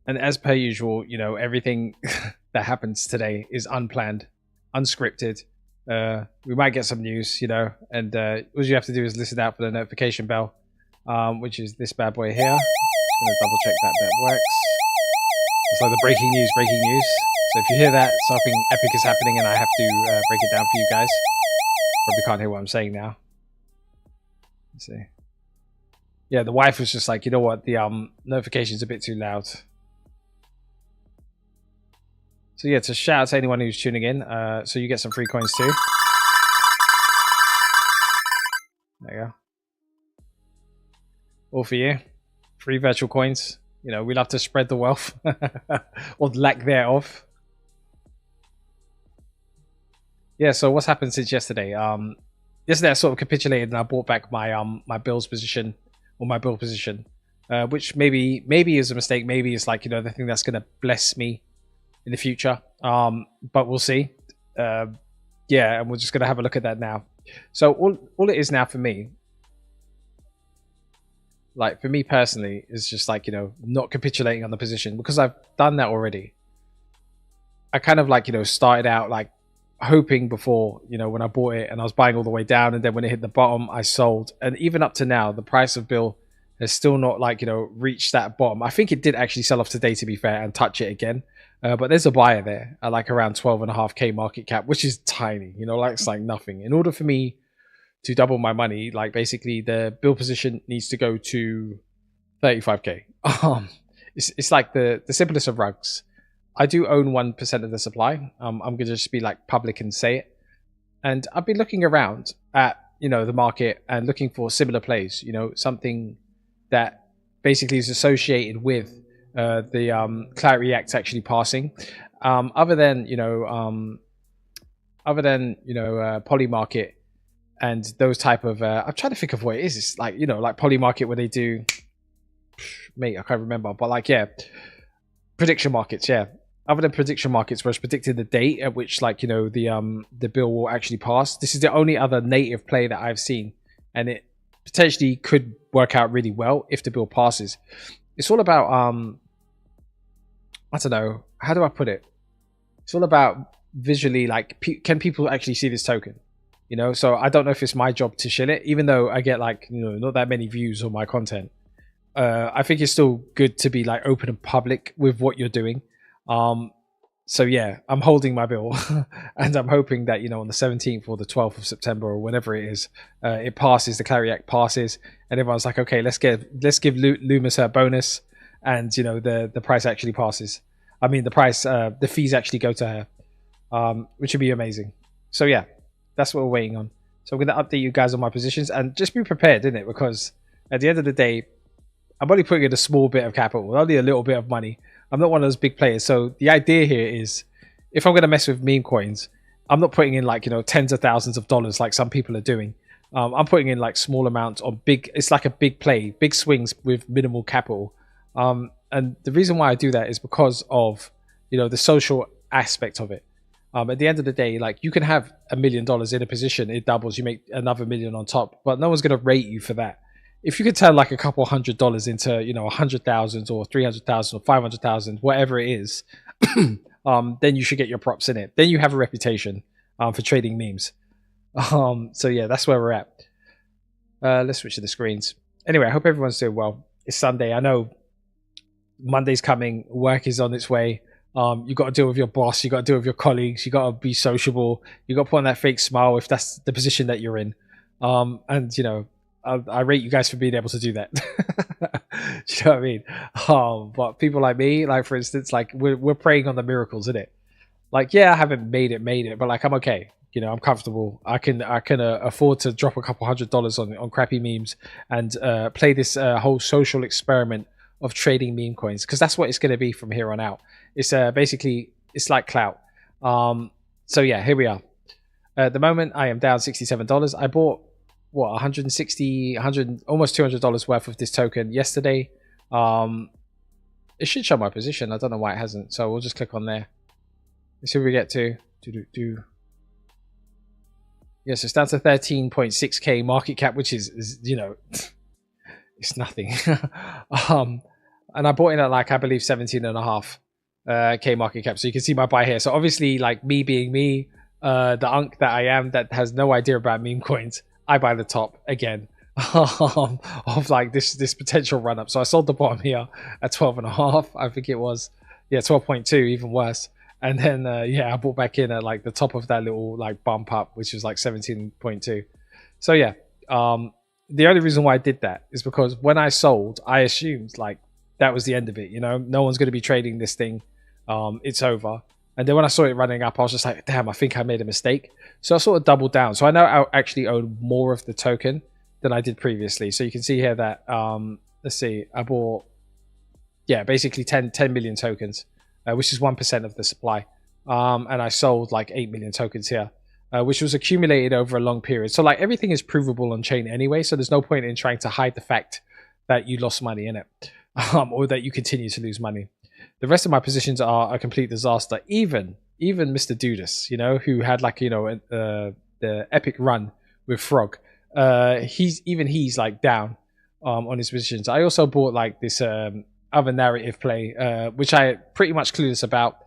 And as per usual, you know, everything that happens today is unplanned, unscripted. We might get some news, you know, and all you have to do is listen out for the notification bell, which is this bad boy here. Just gonna double check that that works. It's like the breaking news, breaking news. So if you hear that, something epic is happening, and I have to break it down for you guys. Probably can't hear what I'm saying now. Let's see. Yeah, the wife was just like, you know what, the notification's a bit too loud. So yeah, to shout out to anyone who's tuning in, so you get some free coins too. There you go. All for you. Free virtual coins. You know, we love to spread the wealth. Or the lack thereof. Yeah, so what's happened since yesterday? Yesterday I sort of capitulated and I bought back my my Bills position, or my Bill position. Which maybe is a mistake, maybe it's like, you know, the thing that's gonna bless me in the future, but we'll see. Yeah, and we're just gonna have a look at that now. So all it is now for me, like for me personally, is just like, you know, not capitulating on the position, because I've done that already. I kind of like, you know, started out like hoping before, you know, when I bought it and I was buying all the way down, and then when it hit the bottom I sold, and even up to now the price of Bill has still not, like, you know, reached that bottom. I think it did actually sell off today, to be fair, and touch it again. But there's a buyer there at like around 12.5k market cap, which is tiny, you know, like it's like nothing. In order for me to double my money, like basically the Bill position needs to go to 35k. It's like the simplest of rugs. I do own 1% of the supply. I'm gonna just be like public and say it. And I've been looking around at, you know, the market and looking for similar plays, you know, something that basically is associated with the Clarity Act actually passing, other than Polymarket and those type of I'm trying to think of what it is. It's like, you know, like Polymarket where they do, mate, I can't remember, but like, yeah, prediction markets. Yeah, other than prediction markets, where it's predicting the date at which, like, you know, the bill will actually pass. This is the only other native play that I've seen, and it potentially could work out really well if the bill passes. It's all about I don't know, how do I put it? It's all about visually, like, can people actually see this token? You know, so I don't know if it's my job to shill it, even though I get, like, you know, not that many views on my content. I think it's still good to be like open and public with what you're doing. So yeah, I'm holding my bill, and I'm hoping that, you know, on the 17th or the 12th of September or whenever it is, it passes, the Clarity Act passes, and everyone's like, okay, let's give Loomis her bonus, and, you know, the price actually passes. I mean, the fees actually go to her, which would be amazing. So yeah, that's what we're waiting on. So I'm going to update you guys on my positions, and just be prepared, isn't it? Because at the end of the day, I'm only putting in a small bit of capital, only a little bit of money. I'm not one of those big players. So the idea here is, if I'm going to mess with meme coins, I'm not putting in, like, you know, tens of thousands of dollars like some people are doing. I'm putting in like small amounts on big. It's like a big play, big swings with minimal capital. And the reason why I do that is because of, you know, the social aspect of it. At the end of the day, like, you can have $1 million in a position, it doubles, you make another million on top, but no one's going to rate you for that. If you could turn like a couple $100 into, you know, 100,000 or 300,000 or 500,000, whatever it is, then you should get your props in it. Then you have a reputation for trading memes. So yeah, that's where we're at. Let's switch to the screens. Anyway, I hope everyone's doing well. It's Sunday. I know Monday's coming. Work is on its way. You got to deal with your boss. You got to deal with your colleagues. You got to be sociable. You got to put on that fake smile if that's the position that you're in. And, you know, I rate you guys for being able to do that. Do you know what I mean? But people like me, like, for instance, like, we're preying on the miracles, isn't it? Like, yeah, I haven't made it, but like, I'm okay. You know, I'm comfortable. I can afford to drop a couple $100 on crappy memes and play this whole social experiment of trading meme coins, because that's what it's going to be from here on out. It's basically, it's like clout. So yeah, here we are. At the moment, I am down $67. I bought, what, 160, 100, almost $200 worth of this token yesterday. It should show my position. I don't know why it hasn't. So we'll just click on there. Let's see what we get to. Yes, it's down to 13.6k market cap, which is, you know, it's nothing. and I bought in at like, I believe 17.5 K market cap. So you can see my buy here. So obviously, like me being me, the unk that I am, that has no idea about meme coins, I buy the top again of like this potential run up. So I sold the bottom here at 12.5, I think it was. Yeah, 12.2, even worse. And then yeah, I bought back in at like the top of that little like bump up, which was like 17.2. So yeah, the only reason why I did that is because when I sold, I assumed like that was the end of it. You know, no one's going to be trading this thing. It's over. And then when I saw it running up, I was just like, damn, I think I made a mistake. So I sort of doubled down. So I know I actually own more of the token than I did previously. So you can see here that, let's see, I bought, yeah, basically 10 million tokens, which is 1% of the supply. And I sold like 8 million tokens here, which was accumulated over a long period. So like everything is provable on chain anyway. So there's no point in trying to hide the fact that you lost money in it, or that you continue to lose money. The rest of my positions are a complete disaster. Even Mr. Dudas, you know, who had like, you know, the epic run with Frog. He's like down on his positions. I also bought like this other narrative play, which I pretty much clueless about,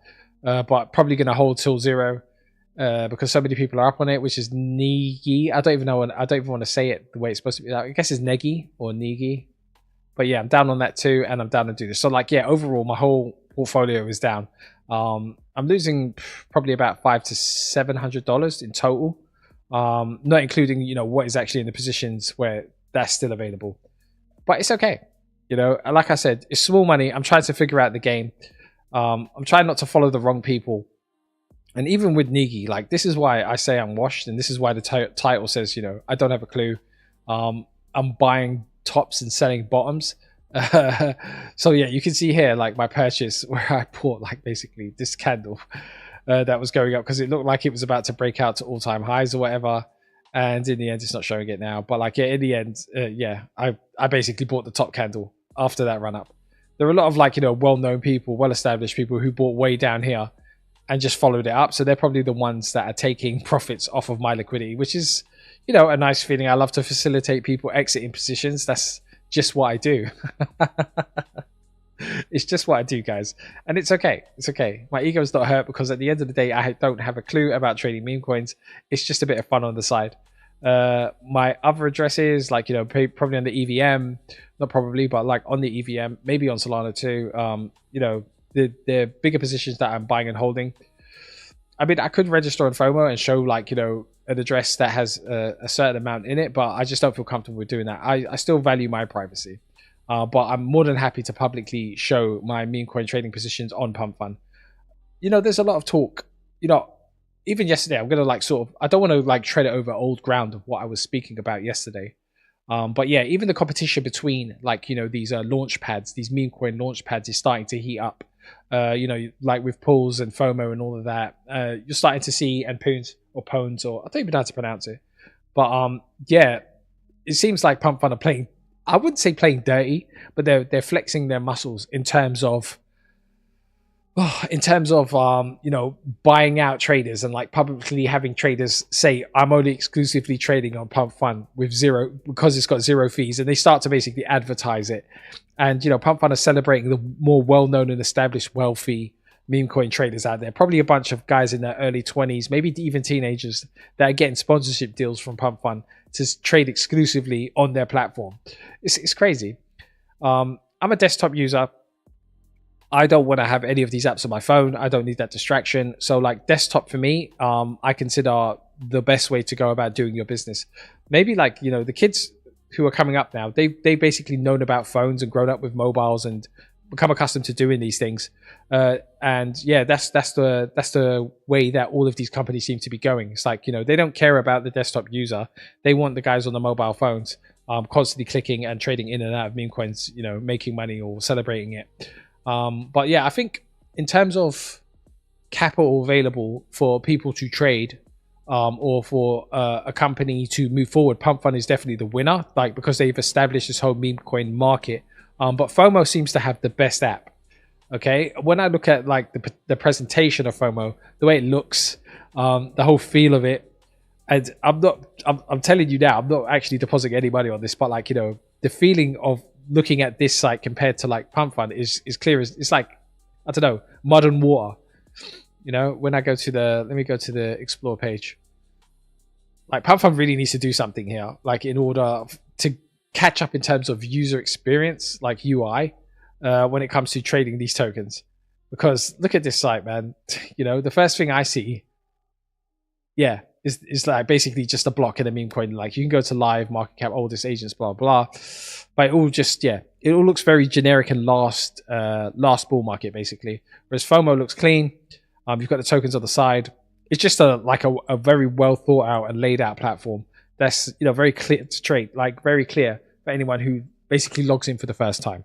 but probably gonna hold till zero because so many people are up on it, which is Negi. I don't even know. I don't even want to say it the way it's supposed to be. I guess it's Negi or Negi. But yeah, I'm down on that too, and I'm down to do this. So like, yeah, overall, my whole portfolio is down. I'm losing probably about $500 to $700 in total, not including, you know, what is actually in the positions where that's still available. But it's okay. You know, like I said, it's small money. I'm trying to figure out the game. I'm trying not to follow the wrong people. And even with Negi, like, this is why I say I'm washed, and this is why the title says, you know, I don't have a clue. I'm buying tops and selling bottoms. So yeah, you can see here like my purchase where I bought like basically this candle that was going up because it looked like it was about to break out to all-time highs or whatever, and in the end it's not showing it now. But like, yeah, in the end, yeah, I basically bought the top candle after that run up. There are a lot of like, you know, well-known people, well-established people who bought way down here and just followed it up, so they're probably the ones that are taking profits off of my liquidity, which is, you know, a nice feeling. I love to facilitate people exiting positions. That's just what I do. It's just what I do, guys. And it's okay. It's okay. My ego is not hurt because at the end of the day, I don't have a clue about trading meme coins. It's just a bit of fun on the side. My other addresses, like, you know, probably on the EVM, not probably, but like on the EVM, maybe on Solana too. You know, the bigger positions that I'm buying and holding. I mean, I could register on FOMO and show like, you know, an address that has a certain amount in it, but I just don't feel comfortable with doing that. I still value my privacy, but I'm more than happy to publicly show my meme coin trading positions on Pump Fund. You know, there's a lot of talk, you know, even yesterday, I'm going to like sort of, I don't want to like tread over old ground of what I was speaking about yesterday. But yeah, even the competition between like, you know, these launch pads, these meme coin launch pads is starting to heat up. You know, like with pools and FOMO and all of that, you're starting to see, and Poons or Pones, or I don't even know how to pronounce it. But yeah, it seems like Pump Fund are playing, I wouldn't say playing dirty, but they're flexing their muscles in terms of you know, buying out traders and like publicly having traders say, I'm only exclusively trading on Pump Fund with zero, because it's got zero fees, and they start to basically advertise it. And, you know, Pump Fund are celebrating the more well-known and established wealthy meme coin traders out there. Probably a bunch of guys in their early 20s, maybe even teenagers, that are getting sponsorship deals from Pump Fund to trade exclusively on their platform. It's crazy. I'm a desktop user. I don't want to have any of these apps on my phone. I don't need that distraction. So like desktop for me, I consider the best way to go about doing your business. Maybe like, you know, the kids who are coming up now, they basically known about phones and grown up with mobiles and become accustomed to doing these things. And yeah, that's the way that all of these companies seem to be going. It's like, you know, they don't care about the desktop user. They want the guys on the mobile phones constantly clicking and trading in and out of meme coins, you know, making money or celebrating it. But yeah, I think in terms of capital available for people to trade, or for a company to move forward, Pump Fund is definitely the winner, like, because they've established this whole meme coin market. But FOMO seems to have the best app. Okay, when I look at like the presentation of FOMO, the way it looks, the whole feel of it, and I'm telling you now, I'm not actually depositing any money on this, but like, you know, the feeling of looking at this site compared to like Pump Fund is clear as it's like, I don't know, mud and water. You know, when I go to let me go to the explore page. Like Pump Fund really needs to do something here, like in order to catch up in terms of user experience, like UI, when it comes to trading these tokens. Because look at this site, man. You know, the first thing I see, yeah, is like basically just a block in a meme coin. Like you can go to live, market cap, oldest agents, blah blah. But it all just, yeah, it all looks very generic and last bull market basically. Whereas FOMO looks clean. You've got the tokens on the side. It's just a very well thought out and laid out platform that's, you know, very clear to trade, like very clear for anyone who basically logs in for the first time.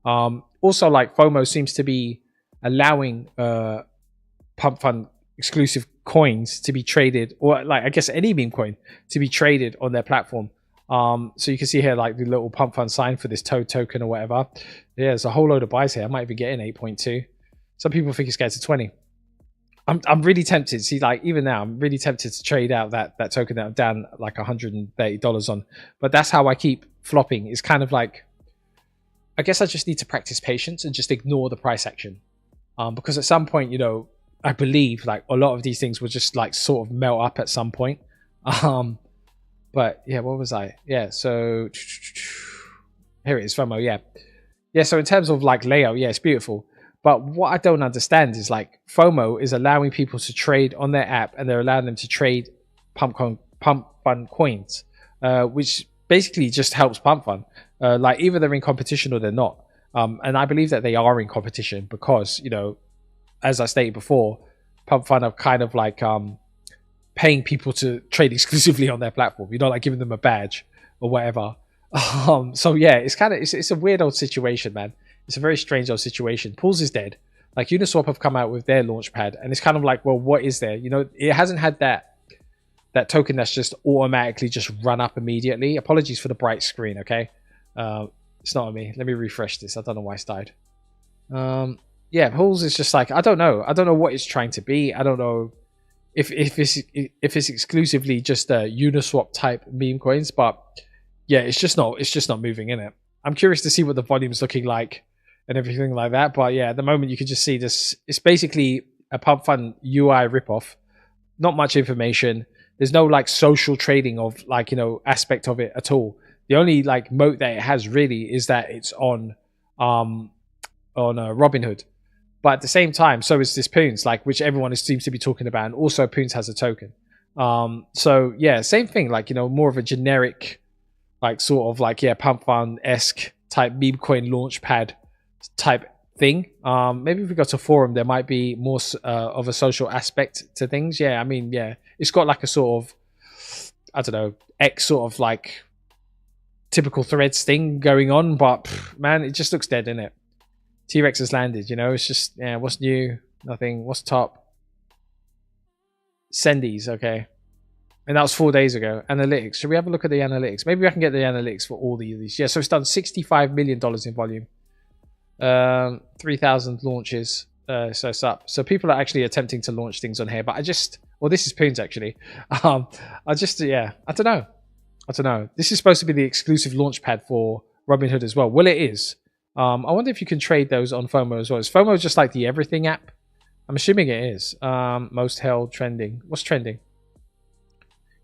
Also, like FOMO seems to be allowing Pump Fund exclusive coins to be traded, or like I guess any meme coin to be traded on their platform. So you can see here like the little Pump Fund sign for this Toad token or whatever. Yeah, there's a whole load of buys here. I might even get in 8.2. Some people think it's going to 20. I'm really tempted. See, like even now, I'm really tempted to trade out that token that I'm down like $130 on. But that's how I keep flopping. It's kind of like, I guess I just need to practice patience and just ignore the price action. Because at some point, you know, I believe like a lot of these things will just like sort of melt up at some point. But yeah, what was I? Yeah, so here it is, FOMO. Yeah. So in terms of like layout, yeah, it's beautiful. But what I don't understand is like FOMO is allowing people to trade on their app, and they're allowing them to trade Pump Fund coins, which basically just helps Pump Fund. Like either they're in competition or they're not. And I believe that they are in competition because, you know, as I stated before, Pump Fund are kind of like paying people to trade exclusively on their platform. You know, like giving them a badge or whatever. So yeah, it's a weird old situation, man. It's a very strange old situation. Pools is dead. Like Uniswap have come out with their launchpad, and it's kind of like, well, what is there? You know, it hasn't had that token that's just automatically just run up immediately. Apologies for the bright screen, okay? It's not on me. Let me refresh this. I don't know why it's died. Yeah, Pools is just like, I don't know what it's trying to be. I don't know if it's exclusively just a Uniswap type meme coins, but yeah, it's just not moving in it. I'm curious to see what the volume's looking like and everything like that. But yeah, at the moment you can just see this. It's basically a Pump Fund UI ripoff. Not much information. There's no like social trading of like, you know, aspect of it at all. The only like moat that it has really is that it's on Robinhood. But at the same time, so is this Poons, like which everyone seems to be talking about, and also Poons has a token. So yeah, same thing, like, you know, more of a generic, like sort of like, yeah, Pump Fund-esque type meme coin launchpad type thing. Maybe if we go to forum, there might be more of a social aspect to things. Yeah, I mean, yeah, it's got like a sort of, I don't know, X sort of like typical threads thing going on, but man, it just looks dead, innit? T-Rex has landed, you know, it's just, yeah, what's new? Nothing. What's top? Sendies, okay. And that was 4 days ago. Analytics. Should we have a look at the analytics? Maybe I can get the analytics for all these. Yeah, so it's done $65 million in volume. 3,000 launches. So it's up. So people are actually attempting to launch things on here. But well, this is Poons actually. Yeah, I don't know. This is supposed to be the exclusive launchpad for Robinhood as well. Well, it is. I wonder if you can trade those on FOMO as well. Is FOMO just like the everything app? I'm assuming it is. Most held, trending. What's trending?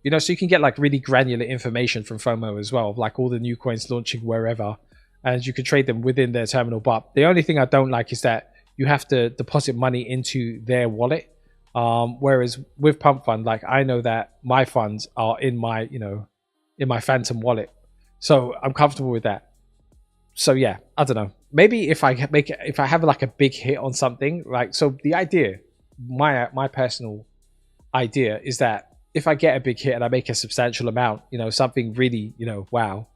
You know, so you can get like really granular information from FOMO as well, like all the new coins launching wherever, and you can trade them within their terminal. But the only thing I don't like is that you have to deposit money into their wallet. Whereas with Pump Fund, like I know that my funds are in my, you know, in my Phantom wallet, so I'm comfortable with that. So yeah, I don't know. Maybe if I have like a big hit on something, like, so the idea, my personal idea is that if I get a big hit and I make a substantial amount, you know, something really, you know, wow,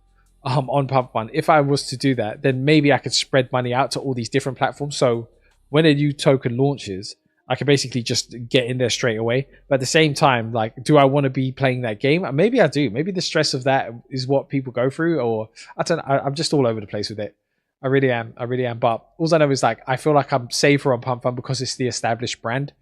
on Pump Fund, if I was to do that, then maybe I could spread money out to all these different platforms. So when a new token launches, I can basically just get in there straight away. But at the same time, like, do I want to be playing that game? Maybe I do. Maybe the stress of that is what people go through, or I don't know. I'm just all over the place with it. I really am. But all I know is like, I feel like I'm safer on Pump Fund because it's the established brand.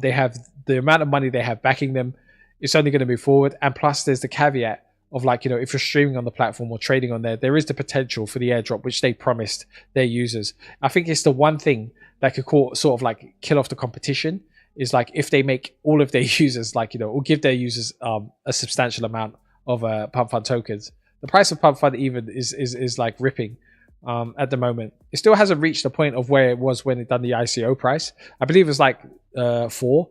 They have the amount of money they have backing them. It's only going to move forward. And plus there's the caveat of like, you know, if you're streaming on the platform or trading on there, there is the potential for the airdrop, which they promised their users. I think it's the one thing that could sort of like kill off the competition, is like if they make all of their users like, you know, or give their users a substantial amount of Pump Fund tokens. The price of Pump Fund even is like ripping at the moment. It still hasn't reached the point of where it was when it done the ICO price. I believe it's like 4.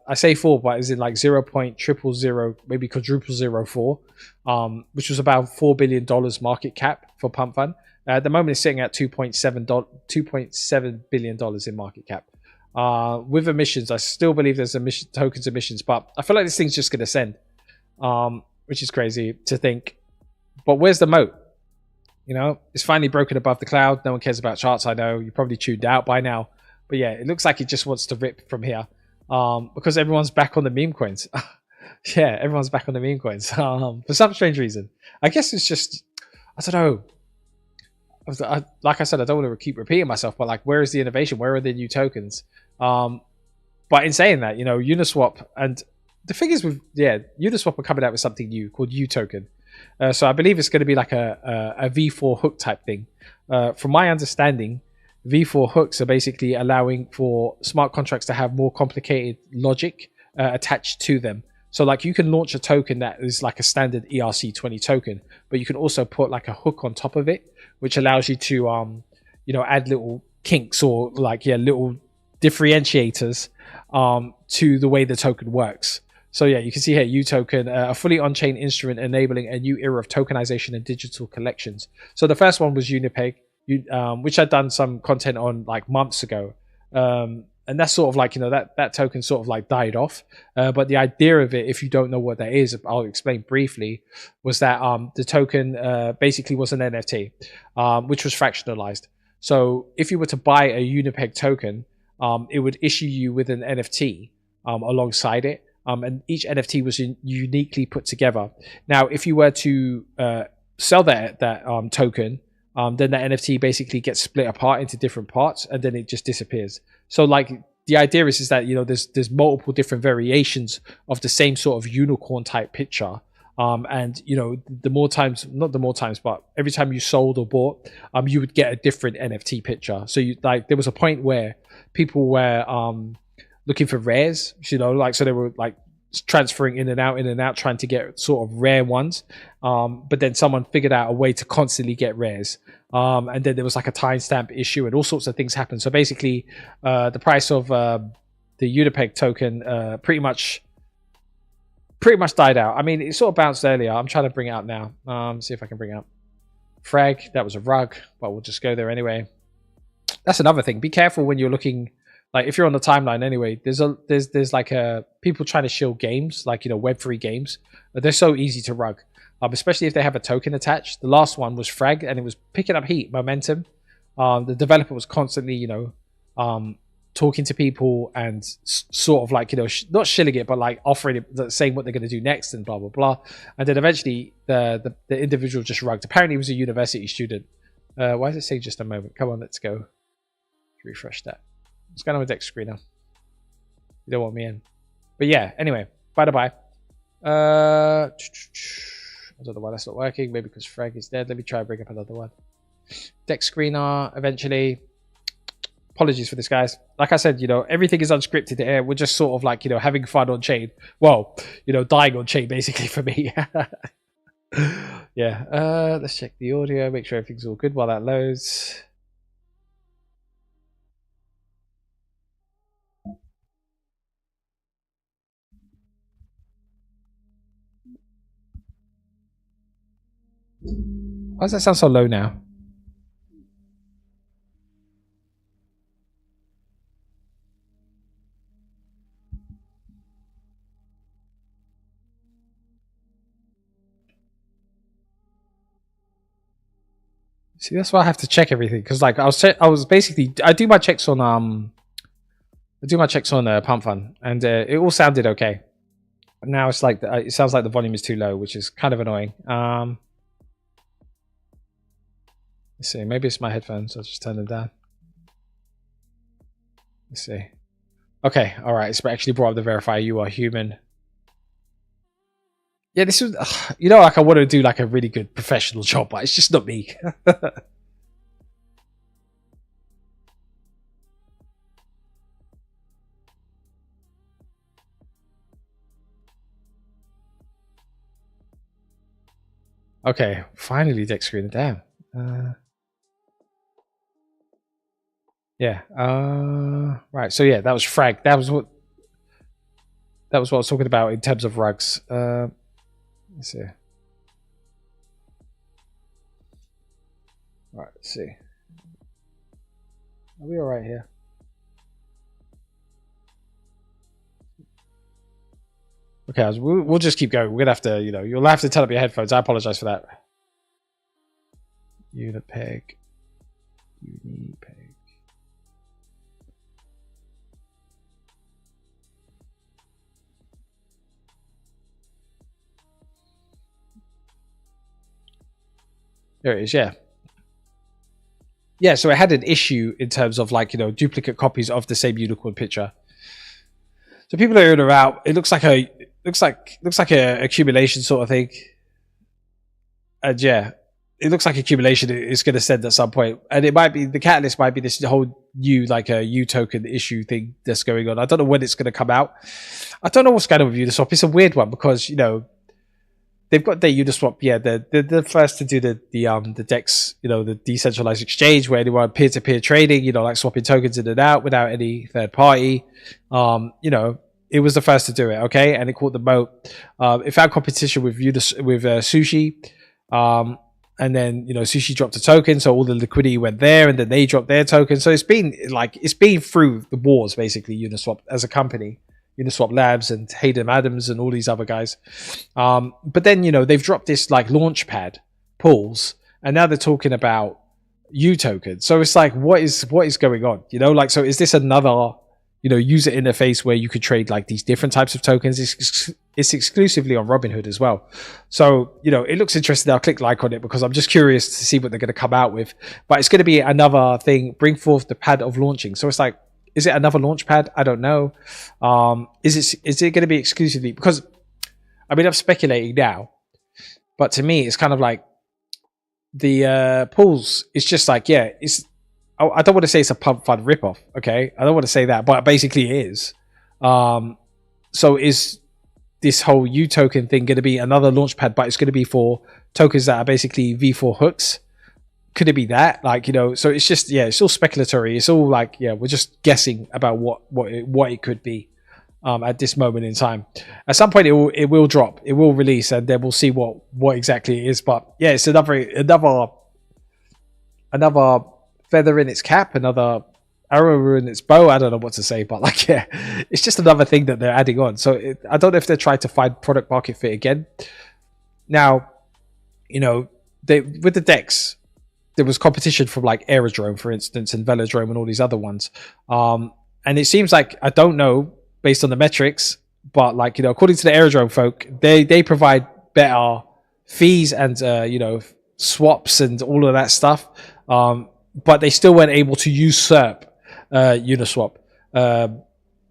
I say 4, but it's in like 0.000, maybe quadruple 04, which was about $4 billion market cap for Pump Fund. At the moment, it's sitting at $2.7 billion in market cap. With emissions, I still believe there's tokens emissions, but I feel like this thing's just going to send, which is crazy to think. But where's the moat? You know, it's finally broken above the cloud. No one cares about charts. I know you're probably tuned out by now, but yeah, it looks like it just wants to rip from here, because everyone's back on the meme coins. Yeah, everyone's back on the meme coins for some strange reason. I guess it's just, I don't know. Like I said, I don't want to keep repeating myself, but like, where is the innovation? Where are the new tokens? But in saying that, you know, Uniswap, and the thing is with, Uniswap are coming out with something new called UToken. So I believe it's going to be like a V4 hook type thing. From my understanding, V4 hooks are basically allowing for smart contracts to have more complicated logic attached to them. So like you can launch a token that is like a standard ERC20 token, but you can also put like a hook on top of it, which allows you to, you know, add little kinks or like, little differentiators to the way the token works. So yeah, you can see here, UToken, a fully on-chain instrument enabling a new era of tokenization and digital collections. So the first one was Unipeg, which I'd done some content on like months ago. And that's sort of like, you know, that token sort of like died off. But the idea of it, if you don't know what that is, I'll explain briefly, was that the token basically was an NFT, which was fractionalized. So if you were to buy a Unipeg token, it would issue you with an NFT alongside it. And each NFT was uniquely put together. Now, if you were to sell that token, then that NFT basically gets split apart into different parts, and then it just disappears. So like the idea is that, you know, there's multiple different variations of the same sort of unicorn type picture. And you know, but every time you sold or bought, you would get a different NFT picture. So you like, there was a point where people were looking for rares, you know, like, so they were like transferring in and out, trying to get sort of rare ones. But then someone figured out a way to constantly get rares. And then there was like a timestamp issue and all sorts of things happened. So basically, the price of the Unipeg token pretty much died out. I mean, it sort of bounced earlier. I'm trying to bring it out now. See if I can bring it up. Frag, that was a rug, but we'll just go there anyway. That's another thing. Be careful when you're looking. Like if you're on the timeline anyway, there's like people trying to shield games, like, you know, Web3 games. They're so easy to rug, especially if they have a token attached. The last one was Frag, and it was picking up heat, momentum. The developer was constantly, you know, talking to people and sort of like, you know, not shilling it, but like offering it, saying what they're going to do next and blah, blah, blah. And then eventually the individual just rugged. Apparently he was a university student. Why does it say just a moment? Come on, let's go. Refresh that. What's going on with Dex Screener? You don't want me in. But yeah, anyway, by the by. I don't know why that's not working. Maybe because Frag is dead. Let me try and bring up another one. Dex Screener, eventually. Apologies for this, guys. Like I said, you know, everything is unscripted here. We're just sort of like, you know, having fun on chain. Well, you know, dying on chain, basically, for me. Yeah. Let's check the audio, make sure everything's all good while that loads. Why does that sound so low now? See, that's why I have to check everything, because like I was basically, I do my checks on Pump Fund, and it all sounded okay. But now it's like it sounds like the volume is too low, which is kind of annoying. Let's see, maybe it's my headphones. I'll just turn them down. Let's see. Okay, all right. It's actually brought up the verifier. You are human. Yeah, this was, you know, like I want to do like a really good professional job, but it's just not me. Okay, finally deck screen. Damn. Yeah. Right. So yeah, that was frag. That was what I was talking about in terms of rugs. Let's see. Right. Let's see. Are we all right here? Okay, we'll just keep going. We're gonna have to, you know, you'll have to turn up your headphones. I apologize for that. Unipeg. Unipeg. There it is, yeah. Yeah, so it had an issue in terms of like, you know, duplicate copies of the same unicorn picture. So people are in or out. It looks like a accumulation sort of thing. And yeah, it looks like accumulation is going to send at some point, and it might be the catalyst might be this whole new like a U token issue thing that's going on. I don't know when it's going to come out. I don't know what's going on with Uniswap. It's a weird one because, you know, they've got their Uniswap. Yeah, they're the first to do the DEX, you know, the decentralized exchange where anyone peer-to-peer trading, you know, like swapping tokens in and out without any third party. You know, it was the first to do it. Okay, and it caught the moat. It found competition with Sushi. And then, you know, Sushi dropped a token, so all the liquidity went there, and then they dropped their token. So it's been through the wars basically. Uniswap as a company, Uniswap Labs and Hayden Adams and all these other guys. But then, you know, they've dropped this like launchpad pools, and now they're talking about U tokens. So it's like, what is going on? You know, like, so is this another, you know, user interface where you could trade like these different types of tokens? It's exclusively on Robinhood as well. So, you know, it looks interesting. I'll click like on it because I'm just curious to see what they're going to come out with. But it's going to be another thing, bring forth the pad of launching. So it's like, is it another launch pad? I don't know. Is it going to be exclusively? Because, I mean, I'm speculating now. But to me, it's kind of like the pools. It's just like, yeah, I don't want to say it's a pump fund ripoff, okay? I don't want to say that, but basically it is. So is this whole U token thing going to be another launchpad, but it's going to be for tokens that are basically V4 hooks? Could it be that? Like, you know, so it's just, yeah, it's all speculatory. It's all like, yeah, we're just guessing about what it could be at this moment in time. At some point it will drop, it will release, and then we'll see what exactly it is. But yeah, it's another feather in its cap, another arrow in its bow. I don't know what to say, but like, yeah, it's just another thing that they're adding on. So I don't know if they're trying to find product market fit again. Now, you know, with the DEX, there was competition from like Aerodrome, for instance, and Velodrome and all these other ones. And it seems like, I don't know, based on the metrics, but like, you know, according to the Aerodrome folk, they provide better fees and, you know, swaps and all of that stuff. But they still weren't able to usurp Uniswap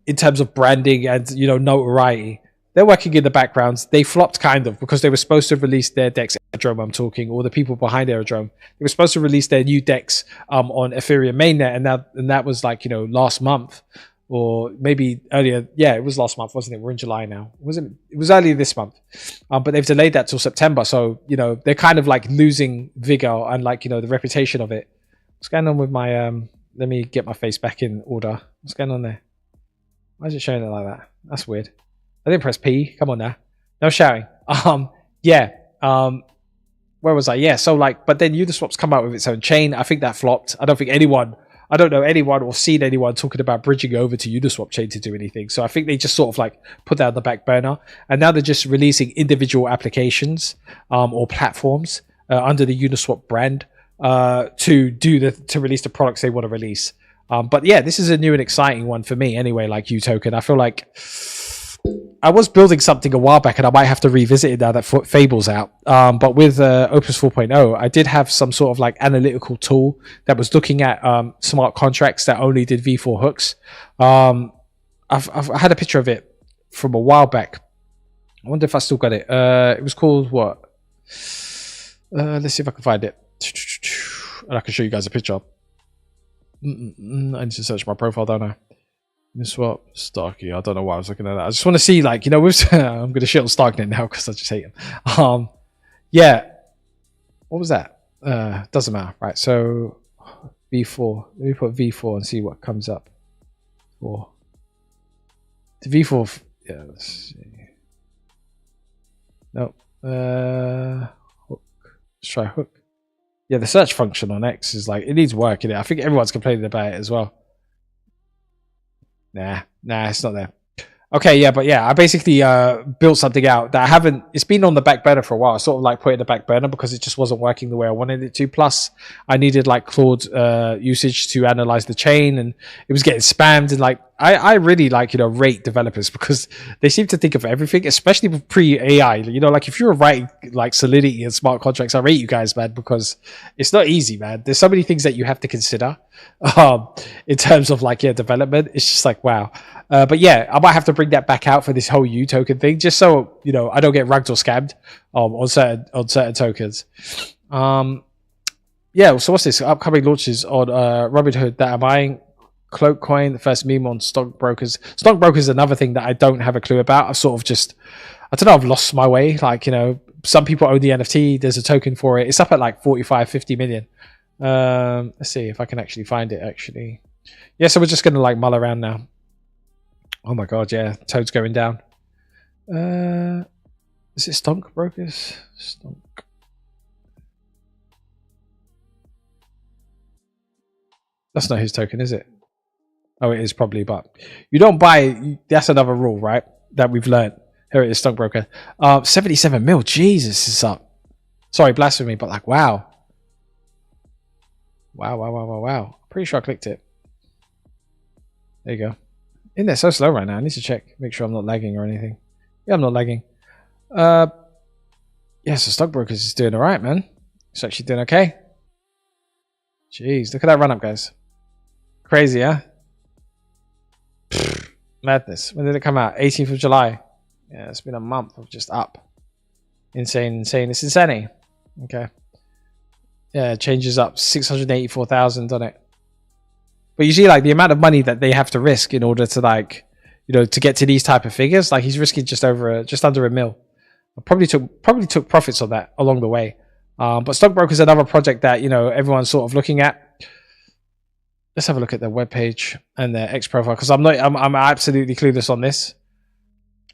in terms of branding and, you know, notoriety. They're working in the background. They flopped kind of because they were supposed to release their DEX, Aerodrome I'm talking, or the people behind Aerodrome. They were supposed to release their new DEX on Ethereum mainnet, and that was like, you know, last month or maybe earlier. Yeah, it was last month, wasn't it? We're in July now. It was earlier this month. But they've delayed that till September. So, you know, they're kind of like losing vigor and like, you know, the reputation of it. What's going on with my let me get my face back in order. What's going on there? Why is it showing it like that? That's weird. I didn't press P. Come on now. No shouting. Yeah. Where was I? Yeah, so like, but then Uniswap's come out with its own chain. I think that flopped. I don't know anyone or seen anyone talking about bridging over to Uniswap chain to do anything. So I think they just sort of like put that on the back burner. And now they're just releasing individual applications or platforms under the Uniswap brand to release the products they want to release. But yeah, this is a new and exciting one for me anyway, like U token. I feel like I was building something a while back and I might have to revisit it now that Fable's out. But with Opus 4.0, I did have some sort of like analytical tool that was looking at smart contracts that only did V4 hooks. I've had a picture of it from a while back I wonder if I still got it. It was called what? Let's see if I can find it. And I can show you guys a picture. I need to search my profile, don't I? Swap Starkey. I don't know why I was looking at that. I just want to see, like, you know, with I'm gonna shit on Starknet now because I just hate him. Yeah. What was that? Doesn't matter. Right. So V4. Let me put V4 and see what comes up. For the V4. Yeah. Let's see. Nope. Hook. Let's try Hook. Yeah, the search function on X is like, it needs work in it. I think everyone's complaining about it as well. Nah, it's not there. Okay, yeah, but yeah, I basically built something out that I haven't, it's been on the back burner for a while. I sort of like put it in the back burner because it just wasn't working the way I wanted it to. Plus, I needed like Claude usage to analyze the chain, and it was getting spammed. And like, I really like, you know, rate developers because they seem to think of everything, especially with pre-AI. You know, like if you're writing like Solidity and smart contracts, I rate you guys, man, because it's not easy, man. There's so many things that you have to consider in terms of like, yeah, development. It's just like, wow. But yeah, I might have to bring that back out for this whole U token thing, just so, you know, I don't get rugged or scammed on certain tokens. Yeah, so what's this? Upcoming launches on Robinhood that I'm buying. Cloak Coin, the first meme on stockbrokers. Stockbrokers is another thing that I don't have a clue about. I've sort of just, I don't know, I've lost my way. Like, you know, some people own the NFT. There's a token for it. It's up at like 45, 50 million. Let's see if I can actually find it, actually. Yeah, so we're just going to like mull around now. Oh my god, yeah, Toad's going down. Is it Stonk Brokers? Stonk. That's not his token, is it? Oh, it is probably, but you don't buy. That's another rule, right? That we've learned. Here it is, Stockbroker. 77 mil. Jesus, is up. Sorry, blasphemy, but like, wow. Wow. Pretty sure I clicked it. There you go. In there so slow right now. I need to check, make sure I'm not lagging or anything. Yeah, I'm not lagging. Yeah, so Stockbrokers is doing all right, man. It's actually doing okay. Jeez, look at that run up, guys. Crazy, huh? Madness. When did it come out? 18th of July. Yeah, it's been a month of just up. Insane. It's insanity. Okay. Yeah, it changes up 684,000 on it. But you see, like, the amount of money that they have to risk in order to, like, you know, to get to these type of figures. Like, he's risking just under $1 mil. Probably took profits on that along the way. But Stockbroker is another project that, you know, everyone's sort of looking at. Let's have a look at their webpage and their X profile, because I'm absolutely clueless on this.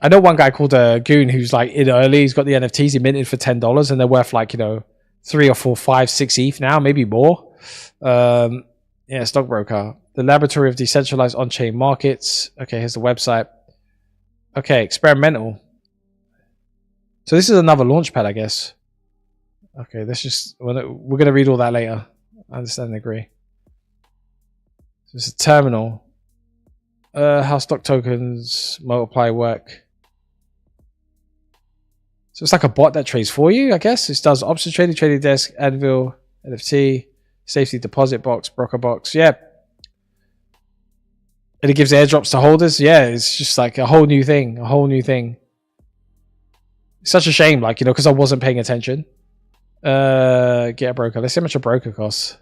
I know one guy called Goon who's like in early. He's got the NFTs he minted for $10, and they're worth like, you know, 3 or 4, 5, 6 ETH now, maybe more. Yeah, Stockbroker, the laboratory of decentralized on-chain markets. Okay, here's the website. Okay, experimental. So this is another launchpad, I guess. Okay, let's just, we're going to read all that later. I understand and agree. So it's a terminal. How stock tokens multiply work. So it's like a bot that trades for you, I guess. It does option trading, trading desk, Anvil, NFT, safety deposit box, broker box. Yeah. And it gives airdrops to holders. Yeah, it's just like a whole new thing. It's such a shame, like, you know, because I wasn't paying attention. Get a broker. Let's see how much a broker costs.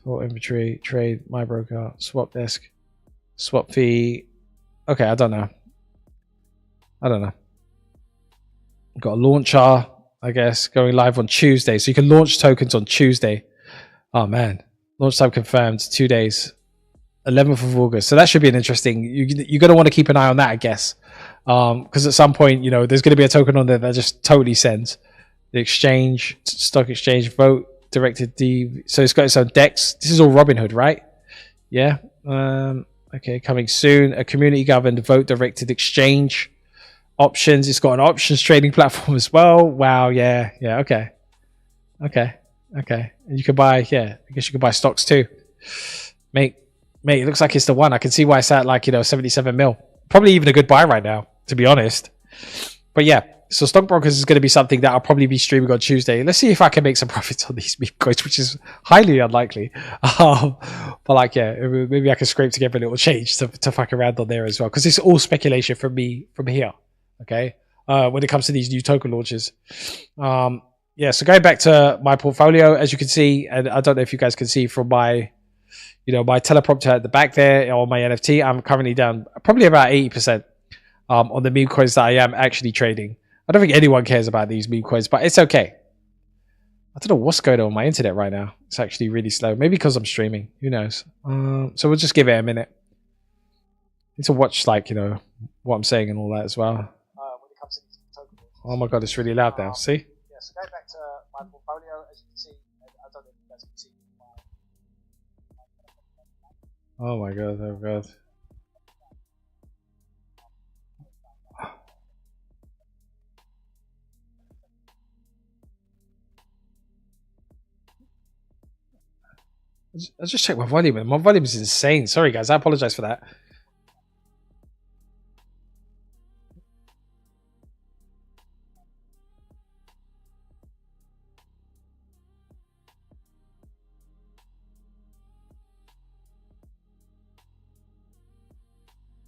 For inventory, trade, my broker, swap desk, swap fee. Okay, I don't know. Got a launcher, I guess, going live on Tuesday. So you can launch tokens on Tuesday. Oh man, launch time confirmed. 2 days, 11th of August. So that should be an interesting. You're gonna want to keep an eye on that, I guess, because at some point, you know, there's gonna be a token on there that just totally sends. The exchange, stock exchange, vote directed D. So it's got its own DEX. This is all Robinhood, right? Yeah. Okay, coming soon. A community governed vote directed exchange. Options. It's got an options trading platform as well. Wow. Yeah. Okay. And you can buy. Yeah, I guess you can buy stocks too. Mate, it looks like it's the one. I can see why it's at like, you know, 77 mil. Probably even a good buy right now, to be honest. But yeah, So stockbrokers is going to be something that I'll probably be streaming on Tuesday. Let's see if I can make some profits on these meme coins, which is highly unlikely. But like, yeah, maybe I can scrape together a little change to fuck around on there as well, because it's all speculation from me from here. Okay, when it comes to these new token launches. Yeah, so going back to my portfolio, as you can see, and I don't know if you guys can see from my, my teleprompter at the back there on my NFT, I'm currently down probably about 80% on the meme coins that I am actually trading. I don't think anyone cares about these meme coins, but it's okay. I don't know what's going on my internet right now. It's actually really slow. Maybe because I'm streaming. Who knows? So we'll just give it a minute. Need to watch, like, what I'm saying and all that as well. When it comes to oh my god, it's really loud now. See? Yeah, so going back to my portfolio, as you can see, I don't know if you guys can see. Oh my god, oh god. I just checked my volume, and my volume is insane. Sorry, guys. I apologize for that.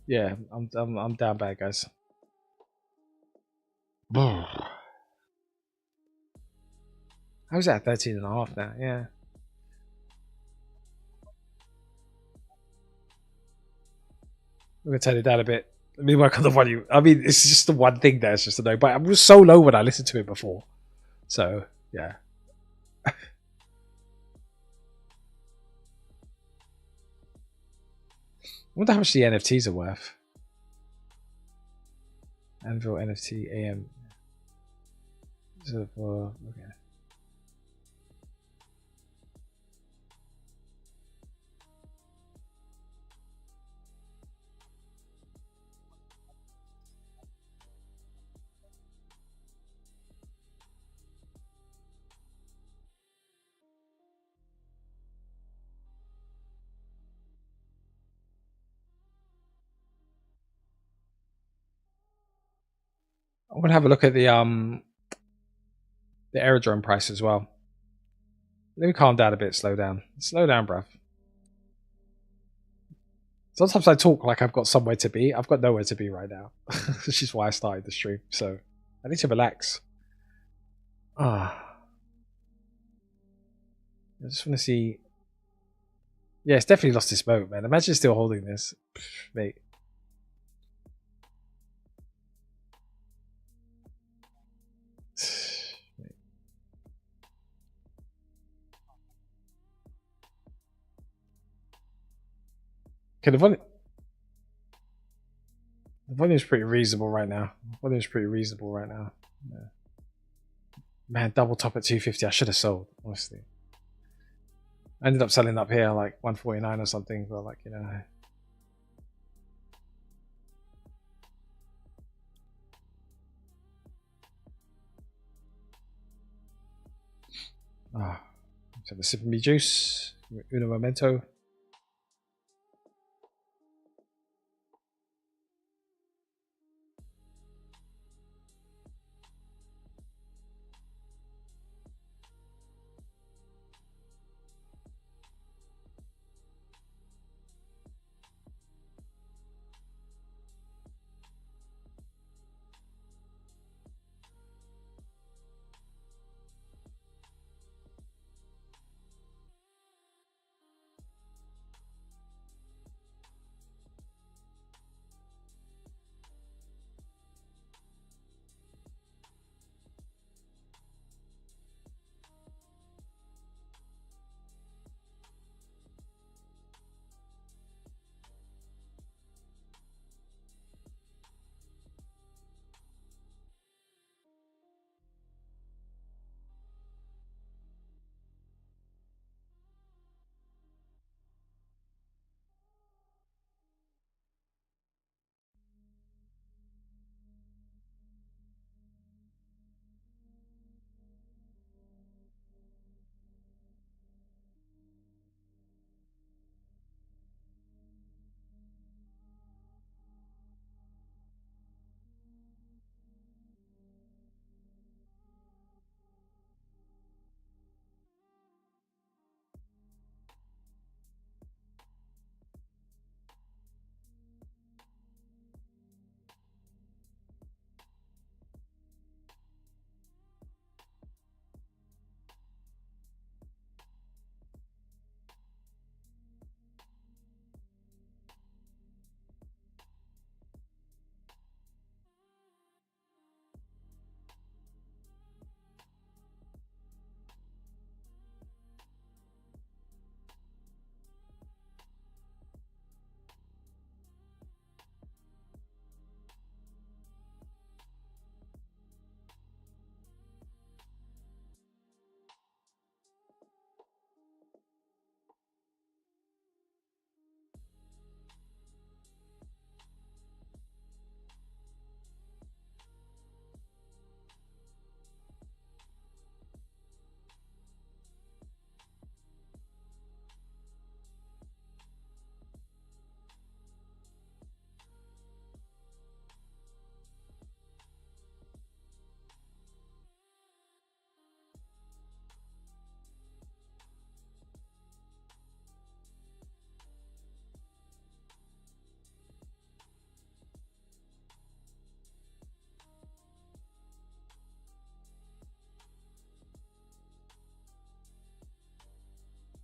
Yeah, I'm down bad, guys. How's that 13.5 now? Yeah. I'm gonna turn it down a bit. Let me work on the volume. I mean, it's just the one thing there. It's just a no. But it was so low when I listened to it before. So yeah. I wonder how much the NFTs are worth. Anvil NFT AM. So, okay. I'm gonna have a look at the aerodrome price as well. Let me calm down a bit. Slow down, bruv. Sometimes I talk like I've got somewhere to be. I've got nowhere to be right now, which is why I started the stream. So I need to relax. I just want to see. Yeah, it's definitely lost its moat, man. Imagine still holding this, mate. Okay, the volume's pretty reasonable right now. Yeah. Man, double top at 250. I should have sold, honestly. I ended up selling up here like 149 or something, but like, let's have a sip of me juice. Uno momento.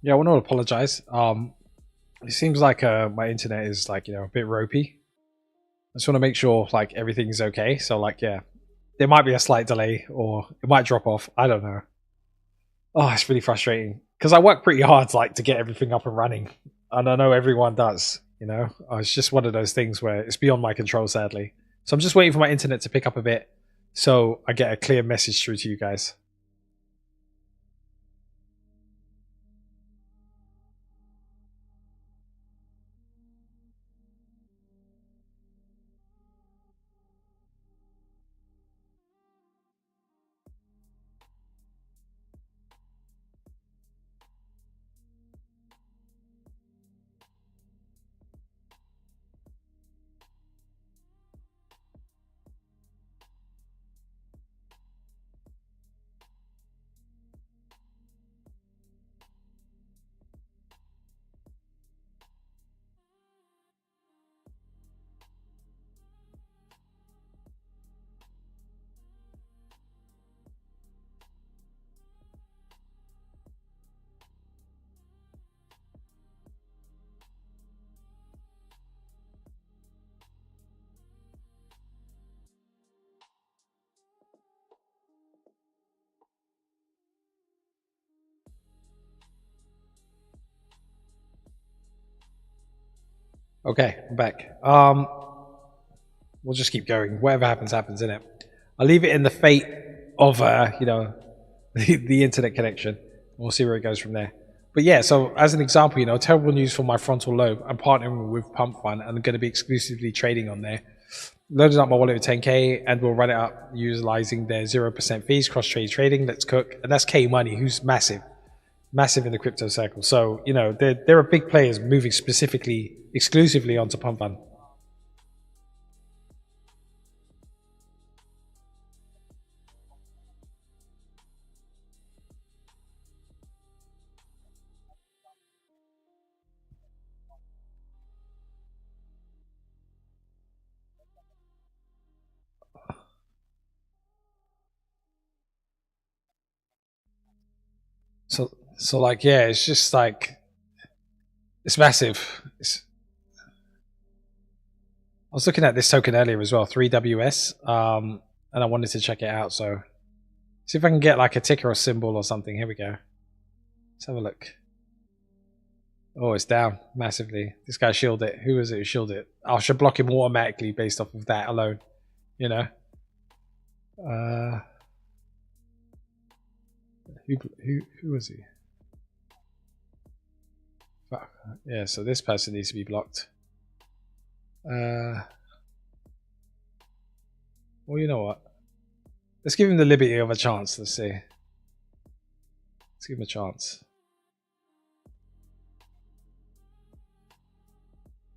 Yeah, I want to apologize. It seems like my internet is like a bit ropey. I just want to make sure like everything's okay. So like yeah, there might be a slight delay or it might drop off. I don't know. Oh, it's really frustrating because I work pretty hard like to get everything up and running, and I know everyone does. It's just one of those things where it's beyond my control, sadly. So I'm just waiting for my internet to pick up a bit, so I get a clear message through to you guys. Okay, I'm back. We'll just keep going. Whatever happens, happens, innit? I'll leave it in the fate of the internet connection. We'll see where it goes from there. But yeah, so as an example, terrible news for my frontal lobe. I'm partnering with Pump Fund and I'm going to be exclusively trading on there. Loading up my wallet with 10k and we'll run it up utilizing their 0% fees, cross trade trading. Let's cook. And that's K Money, who's massive in the crypto circle. So, there are big players moving exclusively onto Pump Fund. So like, yeah, it's just like, it's massive. I was looking at this token earlier as well, 3WS, and I wanted to check it out. So see if I can get like a ticker or symbol or something. Here we go. Let's have a look. Oh, it's down massively. This guy shielded it. Who was it who shielded it? I should block him automatically based off of that alone. You know. Uh, who was he? Fuck. Yeah. So this person needs to be blocked. Well, you know what? Let's give him the liberty of a chance. Let's see. Let's give him a chance.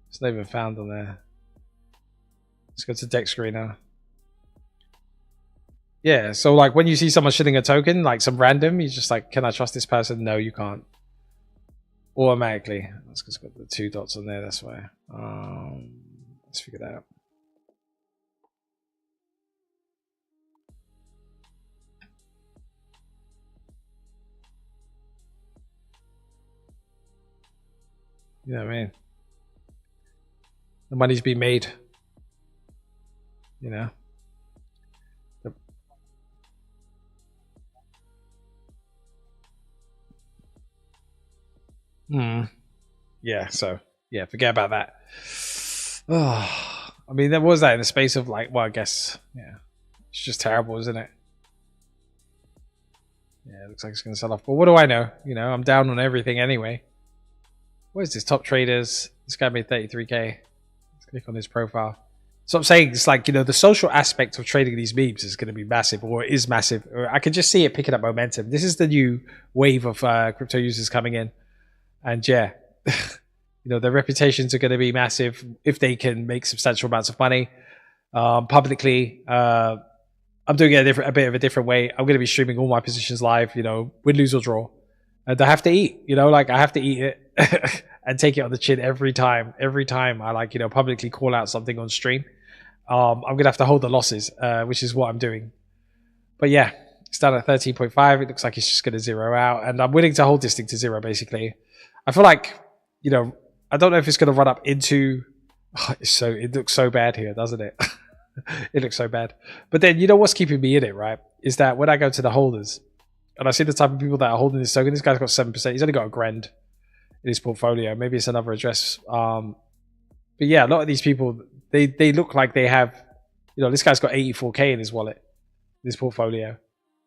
It's not even found on there. Let's go to deck screen now. Yeah, so like when you see someone shitting a token, like some random, you're just like, can I trust this person? No, you can't. Automatically. Let's just got the 2 dots on there, that's why. Let's figure that out. You know what I mean? The money's been made. You know? Yeah, so yeah, forget about that. Oh, I mean, there was that in the space of like, well, I guess, yeah, it's just terrible, isn't it? Yeah, it looks like it's going to sell off. But what do I know? I'm down on everything anyway. What is this? Top traders. This guy made 33k. Let's click on his profile. So I'm saying it's like, the social aspect of trading these memes is going to be massive, or is massive. Or I can just see it picking up momentum. This is the new wave of crypto users coming in. And yeah, their reputations are going to be massive if they can make substantial amounts of money publicly. I'm doing it a bit of a different way. I'm going to be streaming all my positions live, win, lose, or draw. And I have to eat, like I have to eat it and take it on the chin every time. Every time I publicly call out something on stream, I'm going to have to hold the losses, which is what I'm doing. But yeah, It's down at 13.5. It looks like it's just going to zero out, and I'm willing to hold this thing to zero. Basically, I feel like, you know, I don't know if it's going to run up into. Oh, it looks so bad here, doesn't it? It looks so bad. But then, you know what's keeping me in it, right? Is that when I go to the holders and I see the type of people that are holding this token, this guy's got 7%. He's only got $1,000 in his portfolio. Maybe it's another address. But yeah, a lot of these people, they look like they have, you know, this guy's got 84K in his wallet, this portfolio.